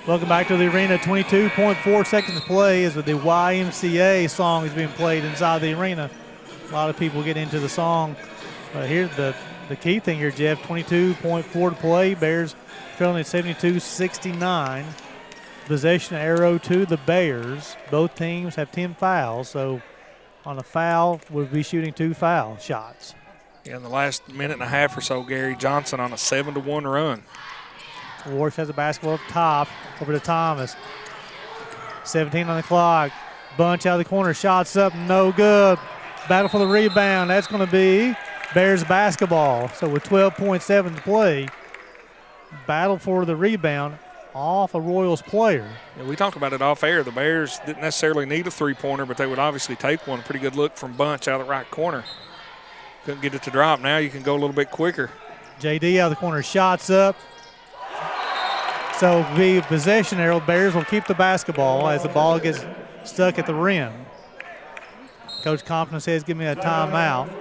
Welcome back to the arena. 22.4 seconds to play as the YMCA song is being played inside the arena. A lot of people get into the song. But here's the key thing here, Jeff. 22.4 to play. Bears trailing at 72-69. Possession arrow to the Bears. Both teams have 10 fouls. So on a foul, we'll be shooting 2 foul shots. Yeah, in the last minute and a half or so, Gary Johnson on a 7-1 run. Warsh has a basketball up top over to Thomas. 17 on the clock. Bunch out of the corner. Shots up. No good. Battle for the rebound. That's going to be Bears basketball. So with 12.7 to play, battle for the rebound off a Royals player. Yeah, we talked about it off air. The Bears didn't necessarily need a three-pointer, but they would obviously take one. Pretty good look from Bunch out of the right corner. Couldn't get it to drop. Now you can go a little bit quicker. JD out of the corner. Shots up. So the possession arrow, Bears will keep the basketball as the ball gets stuck at the rim. Coach Compton says, give me a timeout.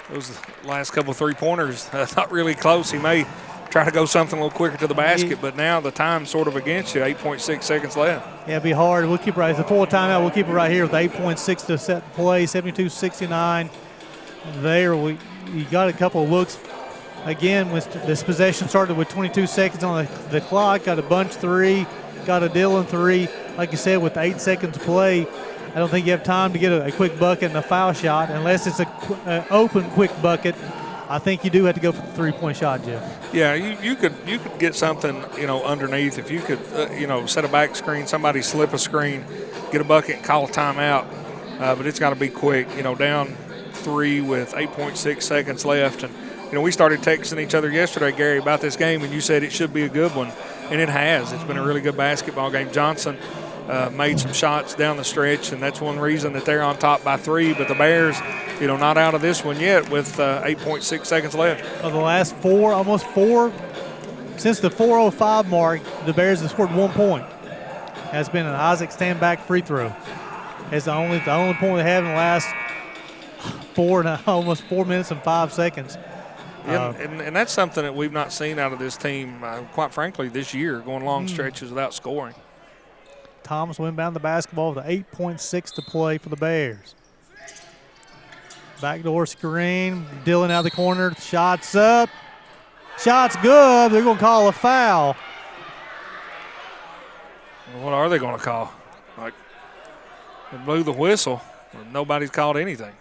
Those last couple of three-pointers, not really close. He may try to go something a little quicker to the basket, but now the time's sort of against you, 8.6 seconds left. Yeah, it'll be hard. We'll keep it right. It's a full timeout. We'll keep it right here with 8.6 to set play, 72-69. There, you got a couple of looks. Again, this possession started with 22 seconds on the clock. Got a Bunch 3, got a Dillon 3. Like you said, with 8 seconds to play, I don't think you have time to get a quick bucket and a foul shot unless it's an open quick bucket. I think you do have to go for the three-point shot, Jeff. Yeah, you could get something, underneath. If you could, set a back screen, somebody slip a screen, get a bucket and call a timeout. But it's got to be quick, down 3 with 8.6 seconds left. And we started texting each other yesterday, Gary, about this game, and you said it should be a good one, and it has. It's been a really good basketball game. Johnson made some shots down the stretch, and that's one reason that they're on top by 3. But the Bears, not out of this one yet with 8.6 seconds left. Of the last almost four, since the 4:05 mark, the Bears have scored 1 point. That's been an Isaac stand-back free throw. It's the only point they have in the last almost 4 minutes and 5 seconds. Yeah, and that's something that we've not seen out of this team, quite frankly, this year, going long stretches without scoring. Thomas will inbound the basketball with 8.6 to play for the Bears. Backdoor screen. Dillon out of the corner. Shots up. Shots good. They're going to call a foul. What are they going to call? They blew the whistle. Nobody's called anything.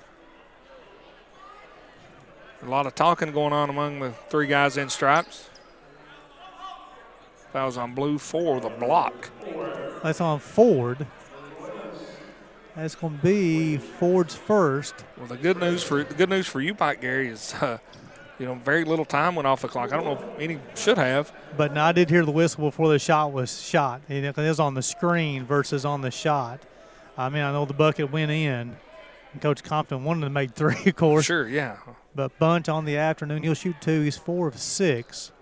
A lot of talking going on among the 3 guys in stripes. Fouls on blue for the block. That's on Ford. That's going to be Ford's first. Well, the good news for UPIKE, Gary, is very little time went off the clock. I don't know if any should have. But no, I did hear the whistle before the shot was shot. It is on the screen versus on the shot. I know the bucket went in. Coach Compton wanted to make 3, of course. Sure, yeah. But Bunch on the afternoon, he'll shoot 2. He's 4 of 6.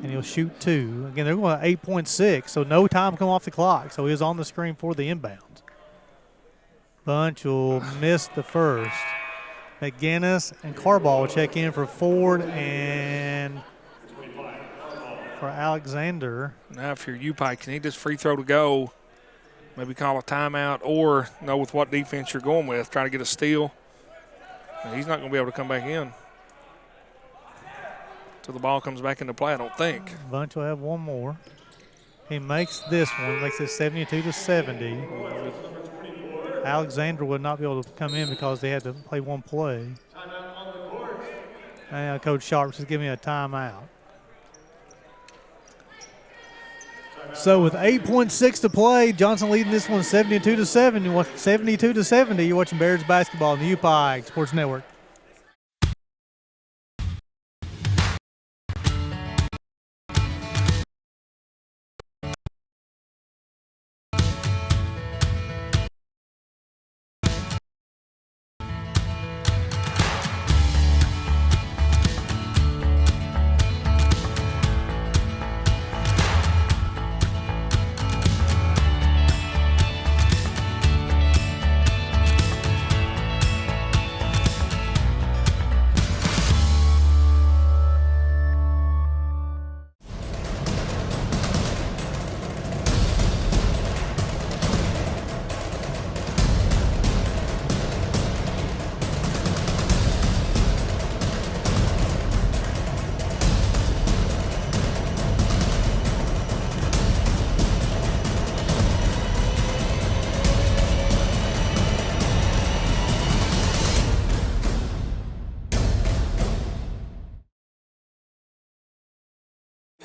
and he'll shoot 2. Again, they're going to 8.6, so no time come off the clock. So he was on the screen for the inbound. Bunch will miss the first. McGinnis and Carball will check in for Ford and for Alexander. Now, if you're UPIKE, you need this free throw to go. Maybe call a timeout or know with what defense you're going with. Try to get a steal. And he's not going to be able to come back in until the ball comes back into play, I don't think. Bunch will have one more. He makes this one, makes it 72-70. Alexander would not be able to come in because they had to play one play. And Coach Sharp is giving me a timeout. So with 8.6 to play, Johnson leading this one 72-70. 72-70. You're watching Bears basketball on the UPIKE Sports Network.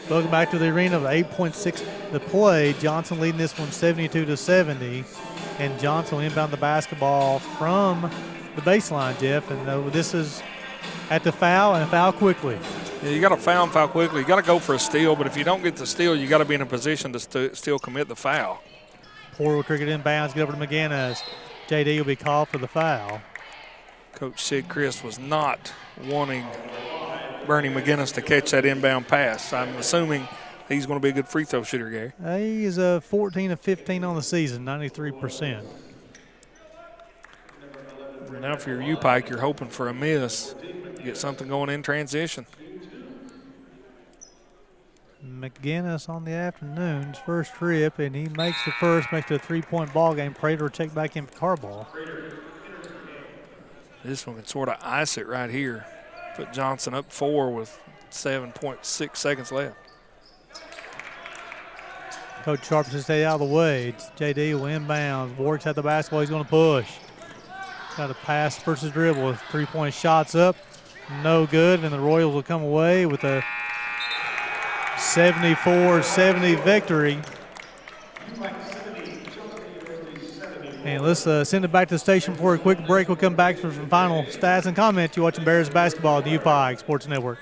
Welcome back to the arena with 8.6 to play. Johnson leading this one 72-70. And Johnson will inbound the basketball from the baseline, Jeff. And this is at the foul, and foul quickly. Yeah, you got to foul and foul quickly. You got to go for a steal, but if you don't get the steal, you got to be in a position to still commit the foul. Porter will trigger it inbounds, get over to McGinnis. JD will be called for the foul. Coach Sid Christ was not wanting Bernie McGinnis to catch that inbound pass. I'm assuming he's going to be a good free throw shooter, Gary. He is 14 of 15 on the season, 93%. Now for your UPIKE, you're hoping for a miss. Get something going in transition. McGinnis on the afternoon's first trip, and he makes the first, makes it a three-point ball game. Prater will check back in for Carball. This one can sort of ice it right here. Put Johnson up 4 with 7.6 seconds left. Coach Sharp should stay out of the way. JD will inbound. Warwick's at the basketball. He's going to push. Got a pass versus dribble. 3-point shots up. No good. And the Royals will come away with a 74-70 victory. And let's send it back to the station for a quick break. We'll come back for some final stats and comments. You're watching Bears basketball at the UPIKE Sports Network.